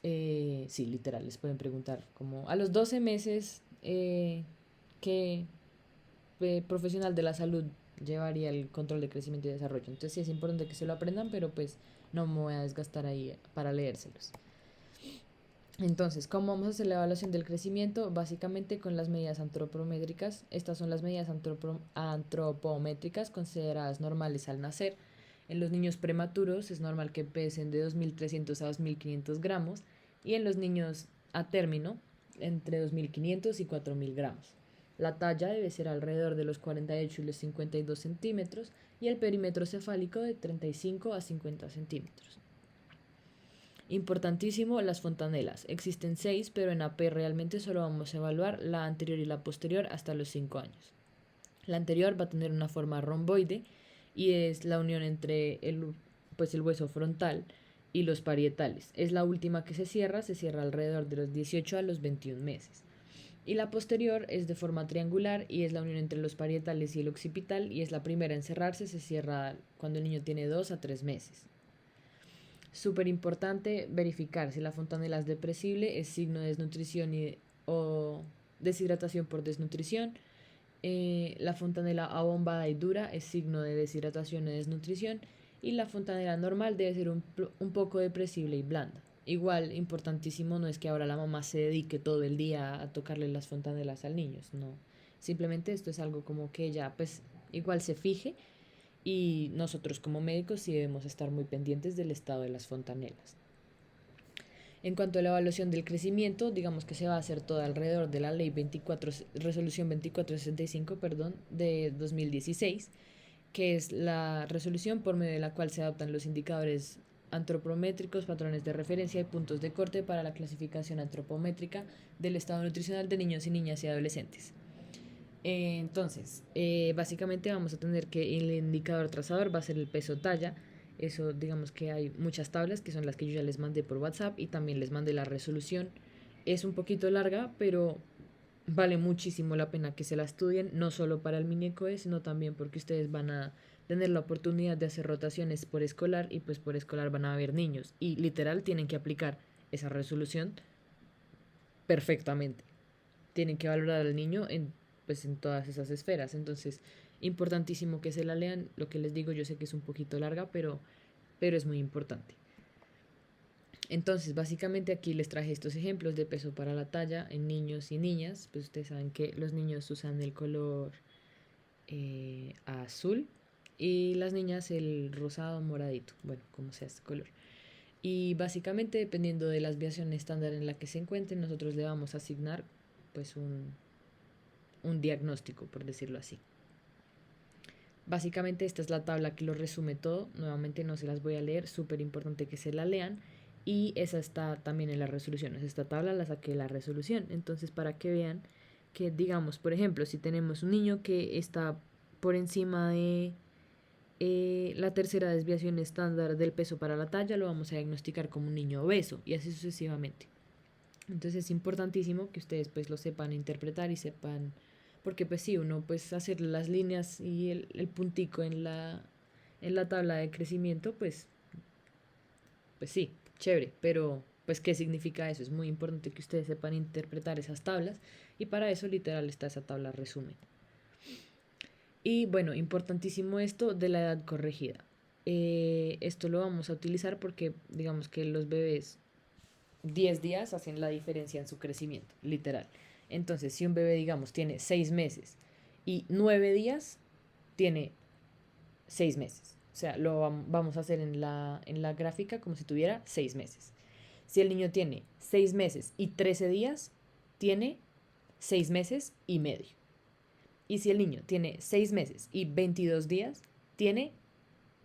Sí, literal, les pueden preguntar como a los 12 meses qué profesional de la salud llevaría el control de crecimiento y desarrollo. Entonces sí es importante que se lo aprendan, pero pues no me voy a desgastar ahí para leérselos. Entonces, ¿cómo vamos a hacer la evaluación del crecimiento? Básicamente con las medidas antropométricas. Estas son las medidas antropométricas consideradas normales al nacer. En los niños prematuros es normal que pesen de 2.300 a 2.500 gramos y en los niños a término entre 2.500 y 4.000 gramos. La talla debe ser alrededor de los 48 y los 52 centímetros y el perímetro cefálico de 35 a 50 centímetros. Importantísimo, las fontanelas. Existen 6, pero en AP realmente solo vamos a evaluar la anterior y la posterior hasta los 5 años. La anterior va a tener una forma romboide y es la unión entre el hueso frontal y los parietales. Es la última que se cierra alrededor de los 18 a los 21 meses. Y la posterior es de forma triangular y es la unión entre los parietales y el occipital y es la primera en cerrarse, se cierra cuando el niño tiene 2 a 3 meses. Súper importante verificar si la fontanela es depresible, es signo de desnutrición o deshidratación por desnutrición. La fontanela abombada y dura es signo de deshidratación y desnutrición. Y la fontanela normal debe ser un poco depresible y blanda. Igual, importantísimo, no es que ahora la mamá se dedique todo el día a tocarle las fontanelas al niño, no. Simplemente esto es algo como que ella, pues, igual se fije y nosotros como médicos sí debemos estar muy pendientes del estado de las fontanelas. En cuanto a la evaluación del crecimiento, digamos que se va a hacer todo alrededor de la ley 24, resolución 2465, de 2016, que es la resolución por medio de la cual se adoptan los indicadores antropométricos, patrones de referencia y puntos de corte para la clasificación antropométrica del estado nutricional de niños y niñas y adolescentes. Entonces, básicamente vamos a tener que el indicador trazador va a ser el peso talla. Eso, digamos que hay muchas tablas que son las que yo ya les mandé por WhatsApp y también les mandé la resolución. Es un poquito larga, pero vale muchísimo la pena que se la estudien, no solo para el MINECOE, sino también porque ustedes van a tener la oportunidad de hacer rotaciones por escolar y pues por escolar van a haber niños y literal tienen que aplicar esa resolución perfectamente. Tienen que valorar al niño en todas esas esferas. Entonces, importantísimo que se la lean. Lo que les digo, yo sé que es un poquito larga, pero es muy importante. Entonces, básicamente aquí les traje estos ejemplos de peso para la talla en niños y niñas. Pues ustedes saben que los niños usan el color azul y las niñas el rosado moradito, bueno, como sea este color. Y básicamente, dependiendo de la desviación estándar en la que se encuentren, nosotros le vamos a asignar pues un diagnóstico, por decirlo así. Básicamente esta es la tabla que lo resume todo. Nuevamente no se las voy a leer, súper importante que se la lean. Y esa está también en las resoluciones. Esta tabla la saqué de la resolución. Entonces para que vean que, digamos, por ejemplo, si tenemos un niño que está por encima de la tercera desviación estándar del peso para la talla, lo vamos a diagnosticar como un niño obeso y así sucesivamente. Entonces es importantísimo que ustedes pues lo sepan interpretar y sepan, porque pues sí, uno pues hacer las líneas y el puntico en la tabla de crecimiento, pues sí, chévere, pero pues qué significa eso, es muy importante que ustedes sepan interpretar esas tablas y para eso literal está esa tabla resumen. Y bueno, importantísimo esto de la edad corregida. Esto lo vamos a utilizar porque digamos que los bebés 10 días hacen la diferencia en su crecimiento, literal. Entonces, si un bebé, digamos, tiene 6 meses y 9 días, tiene 6 meses. O sea, lo vamos a hacer en la gráfica como si tuviera 6 meses. Si el niño tiene 6 meses y 13 días, tiene 6 meses y medio. Y si el niño tiene 6 meses y 22 días, tiene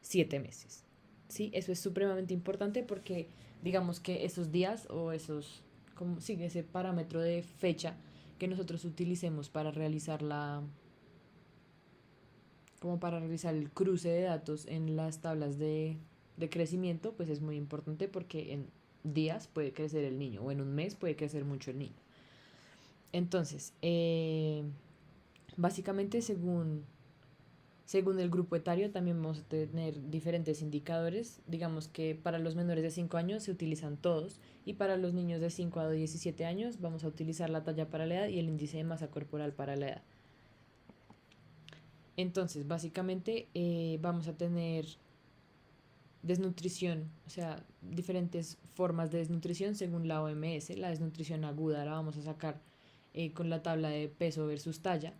7 meses. ¿Sí? Eso es supremamente importante porque digamos que esos días o esos, como sigue ese parámetro de fecha que nosotros utilicemos para realizar como para realizar el cruce de datos en las tablas de crecimiento, pues es muy importante porque en días puede crecer el niño o en un mes puede crecer mucho el niño. Entonces, básicamente según el grupo etario también vamos a tener diferentes indicadores. Digamos que para los menores de 5 años se utilizan todos y para los niños de 5 a 17 años vamos a utilizar la talla para la edad y el índice de masa corporal para la edad. Entonces, básicamente vamos a tener desnutrición, o sea, diferentes formas de desnutrición según la OMS. La desnutrición aguda la vamos a sacar con la tabla de peso versus talla.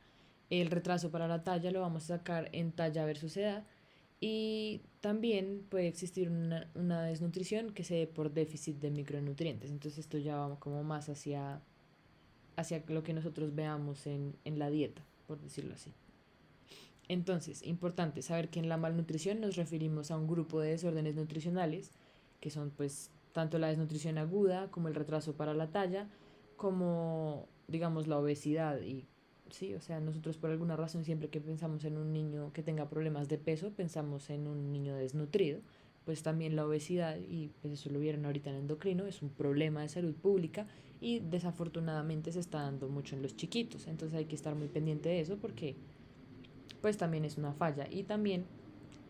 El retraso para la talla lo vamos a sacar en talla versus edad. Y también puede existir una desnutrición que se dé por déficit de micronutrientes. Entonces esto ya va como más hacia lo que nosotros veamos en la dieta, por decirlo así. Entonces, importante saber que en la malnutrición nos referimos a un grupo de desórdenes nutricionales, que son pues tanto la desnutrición aguda como el retraso para la talla, como digamos la obesidad y sí, o sea, nosotros por alguna razón siempre que pensamos en un niño que tenga problemas de peso, pensamos en un niño desnutrido, pues también la obesidad, y pues eso lo vieron ahorita en endocrino, es un problema de salud pública y desafortunadamente se está dando mucho en los chiquitos, entonces hay que estar muy pendiente de eso porque pues también es una falla. Y también,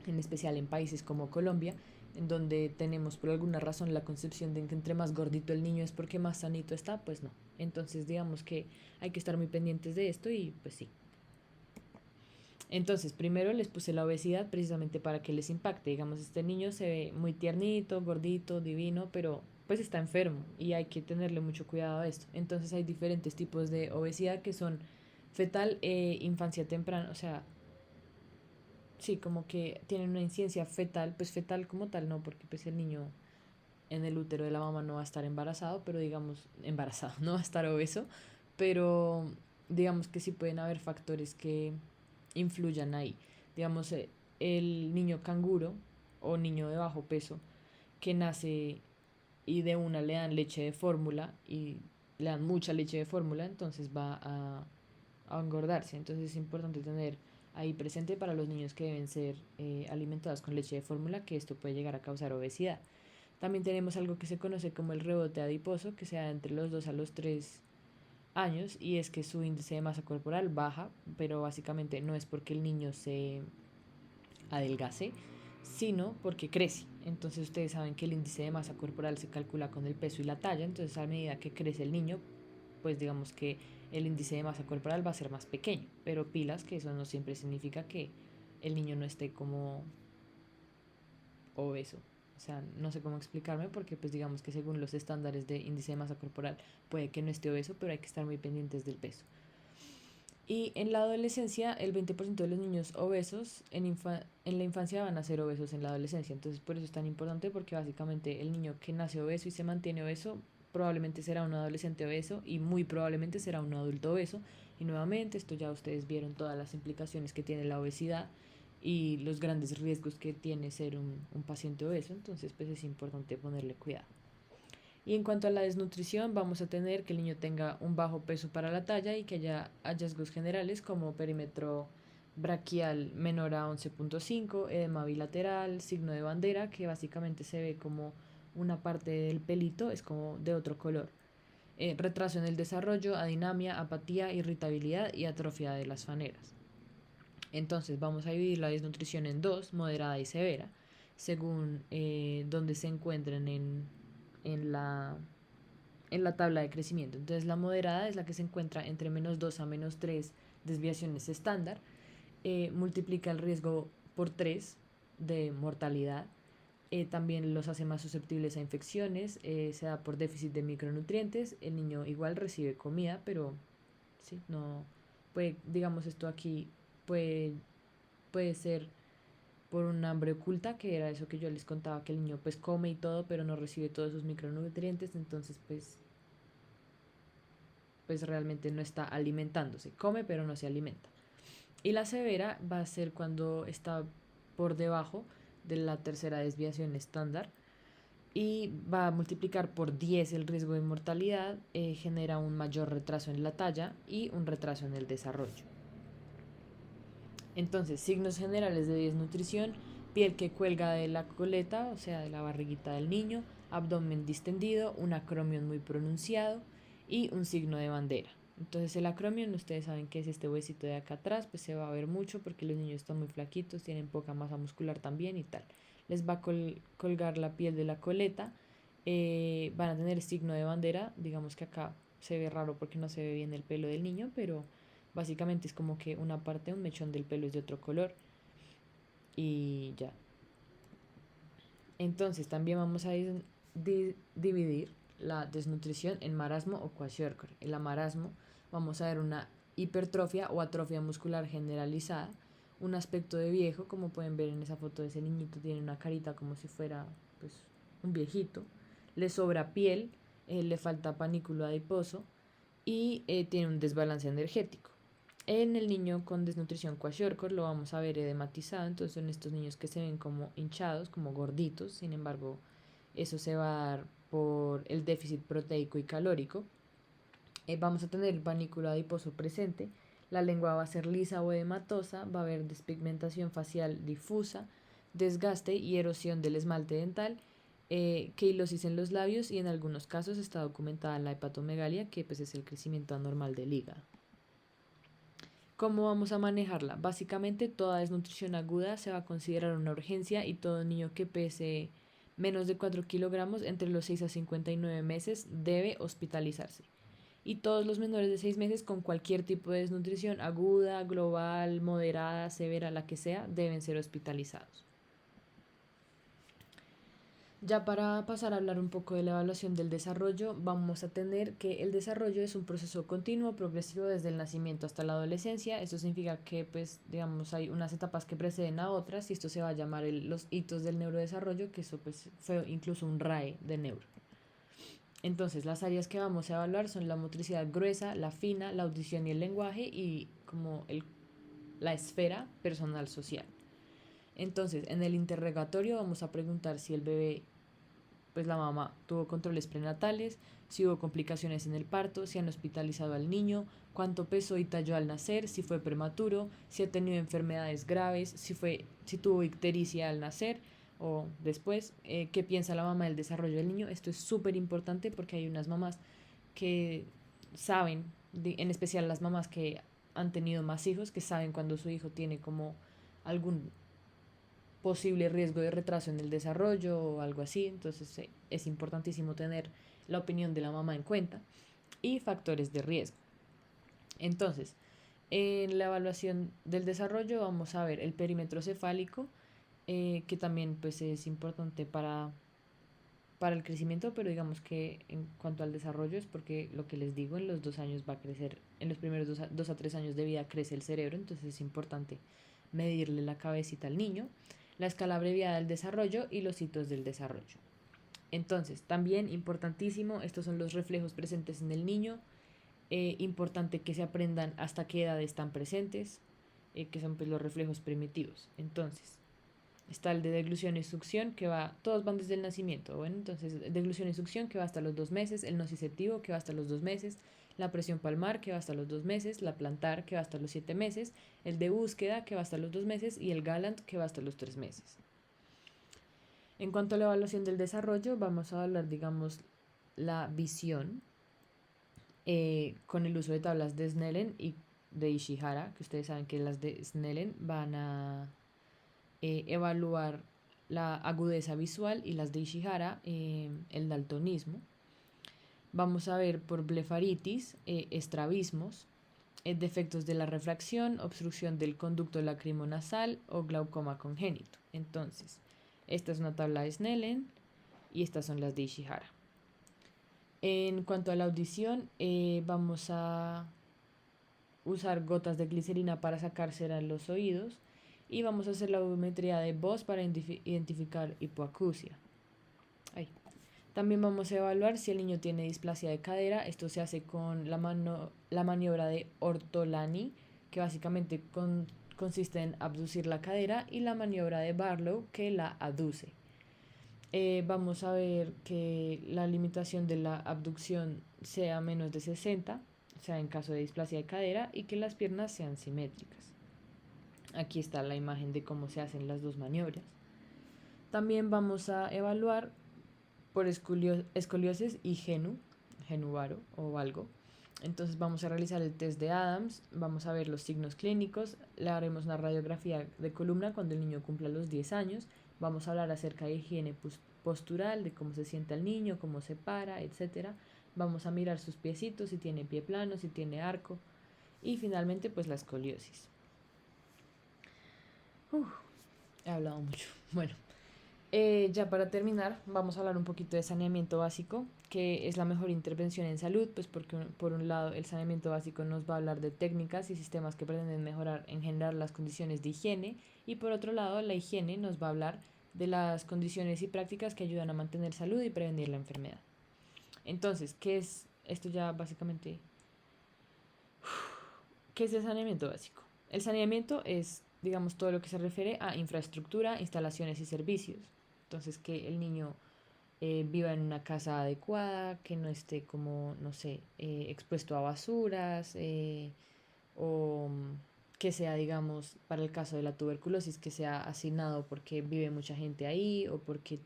en especial en países como Colombia, en donde tenemos por alguna razón la concepción de que entre más gordito el niño es porque más sanito está, pues no. Entonces digamos que hay que estar muy pendientes de esto y pues sí. Entonces, primero les puse la obesidad precisamente para que les impacte. Digamos, este niño se ve muy tiernito, gordito, divino, pero pues está enfermo y hay que tenerle mucho cuidado a esto. Entonces hay diferentes tipos de obesidad que son fetal e infancia temprana, o sea, sí, como que tienen una incidencia fetal, pues fetal como tal no, porque pues el niño en el útero de la mamá no va a estar embarazado, pero digamos, embarazado, no va a estar obeso, pero digamos que sí pueden haber factores que influyan ahí. Digamos, el niño canguro o niño de bajo peso que nace y de una le dan leche de fórmula y le dan mucha leche de fórmula, entonces va a engordarse. Entonces es importante tener ahí presente para los niños que deben ser alimentados con leche de fórmula que esto puede llegar a causar obesidad. También tenemos algo que se conoce como el rebote adiposo, que se da entre los 2 a los 3 años y es que su índice de masa corporal baja, pero básicamente no es porque el niño se adelgace, sino porque crece. Entonces ustedes saben que el índice de masa corporal se calcula con el peso y la talla, entonces a medida que crece el niño, pues digamos que el índice de masa corporal va a ser más pequeño, pero pilas que eso no siempre significa que el niño no esté como obeso. O sea, no sé cómo explicarme porque pues digamos que según los estándares de índice de masa corporal puede que no esté obeso, pero hay que estar muy pendientes del peso. Y en la adolescencia, el 20% de los niños obesos en la infancia van a ser obesos en la adolescencia. Entonces, por eso es tan importante porque básicamente el niño que nace obeso y se mantiene obeso probablemente será un adolescente obeso y muy probablemente será un adulto obeso. Y nuevamente, esto ya ustedes vieron todas las implicaciones que tiene la obesidad y los grandes riesgos que tiene ser un paciente obeso. Entonces, pues es importante ponerle cuidado. Y en cuanto a la desnutrición, vamos a tener que el niño tenga un bajo peso para la talla y que haya hallazgos generales como perímetro braquial menor a 11,5, edema bilateral, signo de bandera, que básicamente se ve como una parte del pelito, es como de otro color. Retraso en el desarrollo, adinamia, apatía, irritabilidad y atrofia de las faneras. Entonces vamos a dividir la desnutrición en dos, moderada y severa, según donde se encuentren en la, en la tabla de crecimiento. Entonces la moderada es la que se encuentra entre -2 a -3 desviaciones estándar, multiplica el riesgo por 3 de mortalidad, también los hace más susceptibles a infecciones, se da por déficit de micronutrientes, el niño igual recibe comida, pero sí, no puede, digamos esto aquí puede, puede ser por un hambre oculta, que era eso que yo les contaba, que el niño pues come y todo, pero no recibe todos esos micronutrientes, entonces pues pues realmente no está alimentándose. Come, pero no se alimenta. Y la severa va a ser cuando está por debajo de la tercera desviación estándar y va a multiplicar por 10 el riesgo de mortalidad, genera un mayor retraso en la talla y un retraso en el desarrollo. Entonces, signos generales de desnutrición: piel que cuelga de la coleta, o sea, de la barriguita del niño, abdomen distendido, un acromion muy pronunciado y un signo de bandera. Entonces el acromion, ustedes saben que es este huesito de acá atrás, pues se va a ver mucho porque los niños están muy flaquitos, tienen poca masa muscular también y tal. Les va a colgar la piel de la coleta, van a tener signo de bandera, digamos que acá se ve raro porque no se ve bien el pelo del niño, pero básicamente es como que una parte, un mechón del pelo es de otro color y ya. Entonces también vamos a dividir la desnutrición en marasmo o kwashiorkor. En la marasmo vamos a ver una hipertrofia o atrofia muscular generalizada, un aspecto de viejo, como pueden ver en esa foto de ese niñito, tiene una carita como si fuera pues un viejito, le sobra piel, le falta panículo adiposo y tiene un desbalance energético. En el niño con desnutrición kwashiorkor lo vamos a ver edematizado, entonces son estos niños que se ven como hinchados, como gorditos, sin embargo eso se va a dar por el déficit proteico y calórico. Vamos a tener el panículo adiposo presente, la lengua va a ser lisa o edematosa, va a haber despigmentación facial difusa, desgaste y erosión del esmalte dental, queilosis en los labios y en algunos casos está documentada la hepatomegalia, que pues es el crecimiento anormal del hígado. ¿Cómo vamos a manejarla? Básicamente toda desnutrición aguda se va a considerar una urgencia y todo niño que pese menos de 4 kilogramos entre los 6 a 59 meses debe hospitalizarse. Y todos los menores de 6 meses con cualquier tipo de desnutrición aguda, global, moderada, severa, la que sea, deben ser hospitalizados. Ya para pasar a hablar un poco de la evaluación del desarrollo, vamos a tener que el desarrollo es un proceso continuo, progresivo desde el nacimiento hasta la adolescencia. Esto significa que, pues, digamos, hay unas etapas que preceden a otras y esto se va a llamar los hitos del neurodesarrollo, que eso pues fue incluso un RAE de neuro. Entonces, las áreas que vamos a evaluar son la motricidad gruesa, la fina, la audición y el lenguaje y como la esfera personal social. Entonces, en el interrogatorio vamos a preguntar si el bebé, pues la mamá tuvo controles prenatales, si hubo complicaciones en el parto, si han hospitalizado al niño, cuánto pesó y talló al nacer, si fue prematuro, si ha tenido enfermedades graves, si tuvo ictericia al nacer o después, qué piensa la mamá del desarrollo del niño. Esto es súper importante porque hay unas mamás que saben, en especial las mamás que han tenido más hijos, que saben cuando su hijo tiene como algún posible riesgo de retraso en el desarrollo o algo así. Entonces es importantísimo tener la opinión de la mamá en cuenta y factores de riesgo. Entonces, en la evaluación del desarrollo vamos a ver el perímetro cefálico, que también pues, es importante para el crecimiento, pero digamos que en cuanto al desarrollo es porque lo que les digo, en los 2 años va a crecer, en los primeros 2 a 3 años de vida crece el cerebro, entonces es importante medirle la cabecita al niño, la escala abreviada del desarrollo y los hitos del desarrollo. Entonces, también importantísimo, estos son los reflejos presentes en el niño, importante que se aprendan hasta qué edad están presentes, que son pues los reflejos primitivos. Entonces, está el de deglución y succión, que va, todos van desde el nacimiento. Bueno, entonces deglución y succión que va hasta los 2 meses, el nociceptivo que va hasta los 2 meses, la presión palmar que va hasta los 2 meses, la plantar que va hasta los 7 meses, el de búsqueda que va hasta los 2 meses y el galant que va hasta los 3 meses. En cuanto a la evaluación del desarrollo, vamos a hablar, digamos, la visión con el uso de tablas de Snellen y de Ishihara, que ustedes saben que las de Snellen van a evaluar la agudeza visual y las de Ishihara el daltonismo. Vamos a ver por blefaritis, estrabismos, defectos de la refracción, obstrucción del conducto lacrimonasal o glaucoma congénito. Entonces, esta es una tabla de Snellen y estas son las de Ishihara. En cuanto a la audición, vamos a usar gotas de glicerina para sacar cera en los oídos y vamos a hacer la audiometría de voz para identificar hipoacusia. Ay. También vamos a evaluar si el niño tiene displasia de cadera. Esto se hace con la maniobra de Ortolani, que básicamente consiste en abducir la cadera, y la maniobra de Barlow, que la aduce. Vamos a ver que la limitación de la abducción sea menos de 60, o sea, en caso de displasia de cadera, y que las piernas sean simétricas. Aquí está la imagen de cómo se hacen las dos maniobras. También vamos a evaluar por escoliosis y genuvaro o valgo. Entonces vamos a realizar el test de Adams, vamos a ver los signos clínicos, le haremos una radiografía de columna cuando el niño cumpla los 10 años, vamos a hablar acerca de higiene postural, de cómo se sienta el niño, cómo se para, etcétera. Vamos a mirar sus piecitos, si tiene pie plano, si tiene arco, y finalmente pues la escoliosis. He hablado mucho. Bueno, ya para terminar, vamos a hablar un poquito de saneamiento básico, que es la mejor intervención en salud, pues porque por un lado el saneamiento básico nos va a hablar de técnicas y sistemas que pretenden mejorar en general las condiciones de higiene, y por otro lado la higiene nos va a hablar de las condiciones y prácticas que ayudan a mantener salud y prevenir la enfermedad. Entonces, ¿qué es esto ya básicamente? ¿Qué es el saneamiento básico? El saneamiento es, digamos, todo lo que se refiere a infraestructura, instalaciones y servicios. Entonces, que el niño viva en una casa adecuada, que no esté como, no sé, expuesto a basuras, o que sea, digamos, para el caso de la tuberculosis, que sea asignado porque vive mucha gente ahí o porque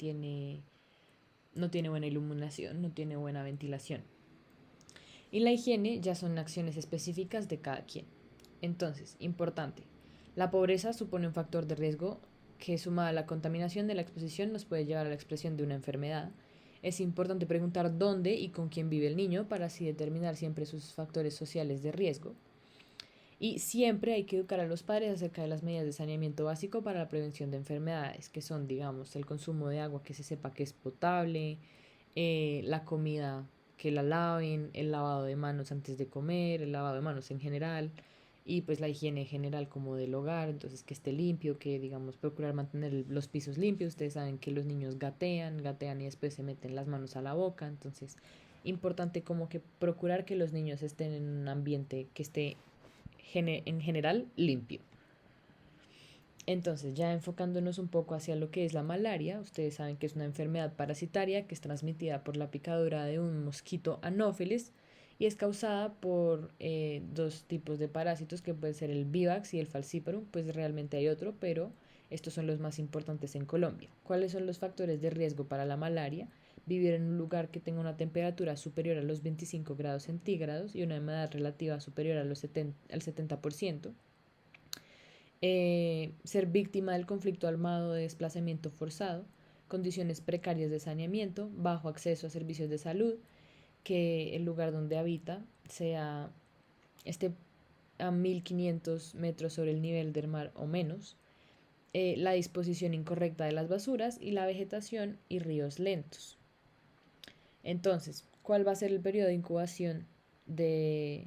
no tiene buena iluminación, no tiene buena ventilación. Y la higiene ya son acciones específicas de cada quien. Entonces, importante, la pobreza supone un factor de riesgo que, sumada a la contaminación de la exposición, nos puede llevar a la expresión de una enfermedad. Es importante preguntar dónde y con quién vive el niño para así determinar siempre sus factores sociales de riesgo. Y siempre hay que educar a los padres acerca de las medidas de saneamiento básico para la prevención de enfermedades, que son, digamos, el consumo de agua que se sepa que es potable, la comida que la laven, el lavado de manos antes de comer, el lavado de manos en general, y pues la higiene general como del hogar, entonces que esté limpio, que digamos procurar mantener los pisos limpios. Ustedes saben que los niños gatean y después se meten las manos a la boca, entonces importante como que procurar que los niños estén en un ambiente que esté en general limpio. Entonces, ya enfocándonos un poco hacia lo que es la malaria, ustedes saben que es una enfermedad parasitaria que es transmitida por la picadura de un mosquito anófeles y es causada por dos tipos de parásitos que pueden ser el vivax y el falciparum. Pues realmente hay otro, pero estos son los más importantes en Colombia. ¿Cuáles son los factores de riesgo para la malaria? Vivir en un lugar que tenga una temperatura superior a los 25 grados centígrados y una humedad relativa superior a al 70%. Ser víctima del conflicto armado de desplazamiento forzado, condiciones precarias de saneamiento, bajo acceso a servicios de salud, que el lugar donde habita esté a 1500 metros sobre el nivel del mar o menos, la disposición incorrecta de las basuras y la vegetación y ríos lentos. Entonces, ¿cuál va a ser el periodo de incubación de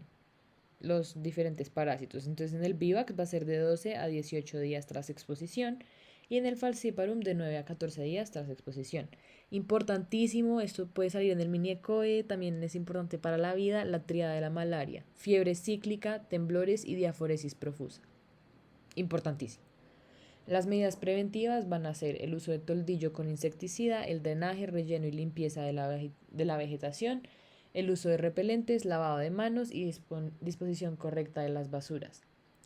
los diferentes parásitos? Entonces, en el vivax va a ser de 12 a 18 días tras exposición y en el falciparum de 9 a 14 días tras exposición. Importantísimo, esto puede salir en el mini ECOE, también es importante para la vida, la tríada de la malaria: fiebre cíclica, temblores y diaforesis profusa. Importantísimo. Las medidas preventivas van a ser el uso de toldillo con insecticida, el drenaje, relleno y limpieza de la vegetación, el uso de repelentes, lavado de manos y disposición correcta de las basuras.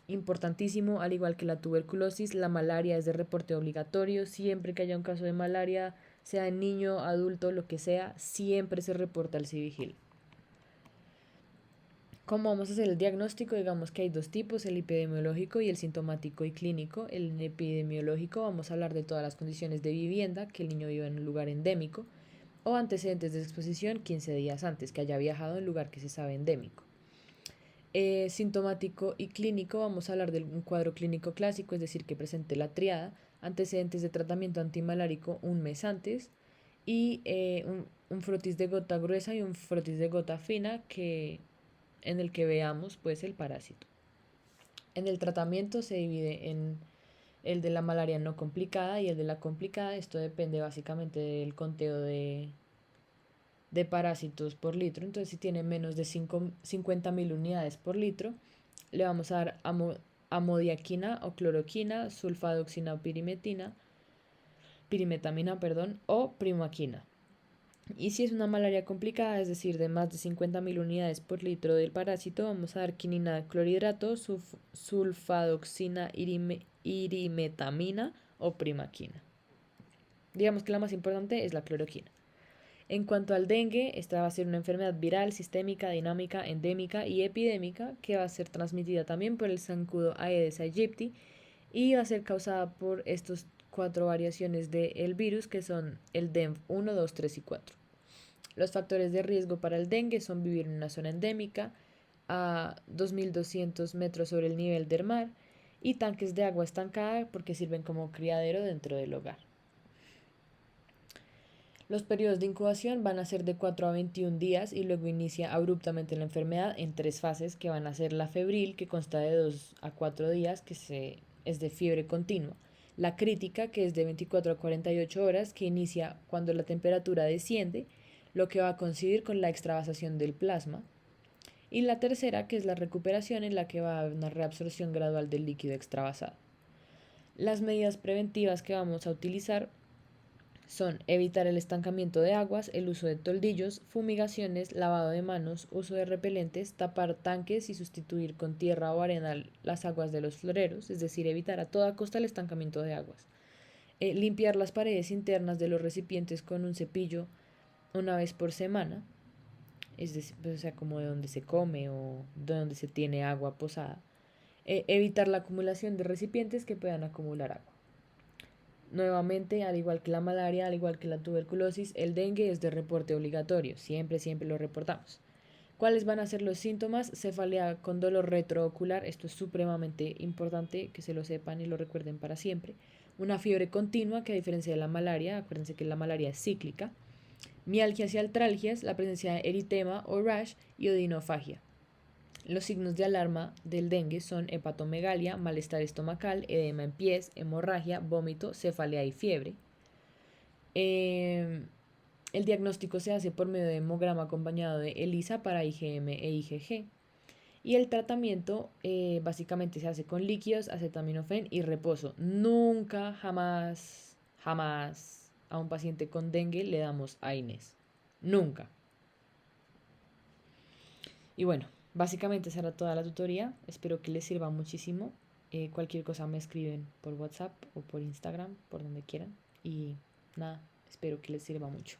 Importantísimo, al igual que la tuberculosis, la malaria es de reporte obligatorio. Siempre que haya un caso de malaria, sea en niño, adulto, lo que sea, siempre se reporta al Civigil. ¿Cómo vamos a hacer el diagnóstico? Digamos que hay dos tipos: el epidemiológico y el sintomático y clínico. El epidemiológico, vamos a hablar de todas las condiciones de vivienda, que el niño viva en un lugar endémico, o antecedentes de exposición 15 días antes, que haya viajado a un lugar que se sabe endémico. Sintomático y clínico, vamos a hablar de un cuadro clínico clásico, es decir, que presente la triada: antecedentes de tratamiento antimalárico un mes antes, y un frotis de gota gruesa y un frotis de gota fina en el que veamos pues el parásito. En el tratamiento se divide en el de la malaria no complicada y el de la complicada. Esto depende básicamente del conteo de parásitos por litro. Entonces, si tiene menos de 50.000 unidades por litro, le vamos a dar amodiaquina o cloroquina, sulfadoxina o pirimetamina, perdón, o primaquina. Y si es una malaria complicada, es decir, de más de 50.000 unidades por litro del parásito, vamos a dar quinina de clorhidrato, sulfadoxina, irimetamina o primaquina. Digamos que la más importante es la cloroquina. En cuanto al dengue, esta va a ser una enfermedad viral, sistémica, dinámica, endémica y epidémica que va a ser transmitida también por el zancudo Aedes aegypti y va a ser causada por estas 4 variaciones del virus que son el DENV 1, 2, 3 y 4. Los factores de riesgo para el dengue son vivir en una zona endémica a 2.200 metros sobre el nivel del mar y tanques de agua estancada porque sirven como criadero dentro del hogar. Los periodos de incubación van a ser de 4 a 21 días y luego inicia abruptamente la enfermedad en 3 fases que van a ser la febril, que consta de 2 a 4 días, es de fiebre continua. La crítica, que es de 24 a 48 horas, que inicia cuando la temperatura desciende, lo que va a coincidir con la extravasación del plasma. Y la tercera, que es la recuperación, en la que va a haber una reabsorción gradual del líquido extravasado. Las medidas preventivas que vamos a utilizar son evitar el estancamiento de aguas, el uso de toldillos, fumigaciones, lavado de manos, uso de repelentes, tapar tanques y sustituir con tierra o arena las aguas de los floreros, es decir, evitar a toda costa el estancamiento de aguas. Limpiar las paredes internas de los recipientes con un cepillo una vez por semana, es decir, pues, o sea, como de donde se come o de donde se tiene agua posada. Evitar la acumulación de recipientes que puedan acumular agua. Nuevamente, al igual que la malaria, al igual que la tuberculosis, el dengue es de reporte obligatorio. Siempre, siempre lo reportamos. ¿Cuáles van a ser los síntomas? Cefalea con dolor retroocular. Esto es supremamente importante que se lo sepan y lo recuerden para siempre. Una fiebre continua, que a diferencia de la malaria, acuérdense que la malaria es cíclica. Mialgias y artralgias, la presencia de eritema o rash y odinofagia. Los signos de alarma del dengue son hepatomegalia, malestar estomacal, edema en pies, hemorragia, vómito, cefalea y fiebre. El diagnóstico se hace por medio de hemograma acompañado de ELISA para IgM e IgG. Y el tratamiento básicamente se hace con líquidos, acetaminofén y reposo. Nunca, jamás, jamás a un paciente con dengue le damos AINES. Nunca. Y bueno, básicamente esa era toda la tutoría. Espero que les sirva muchísimo. Cualquier cosa me escriben por WhatsApp o por Instagram, por donde quieran. Y nada, espero que les sirva mucho.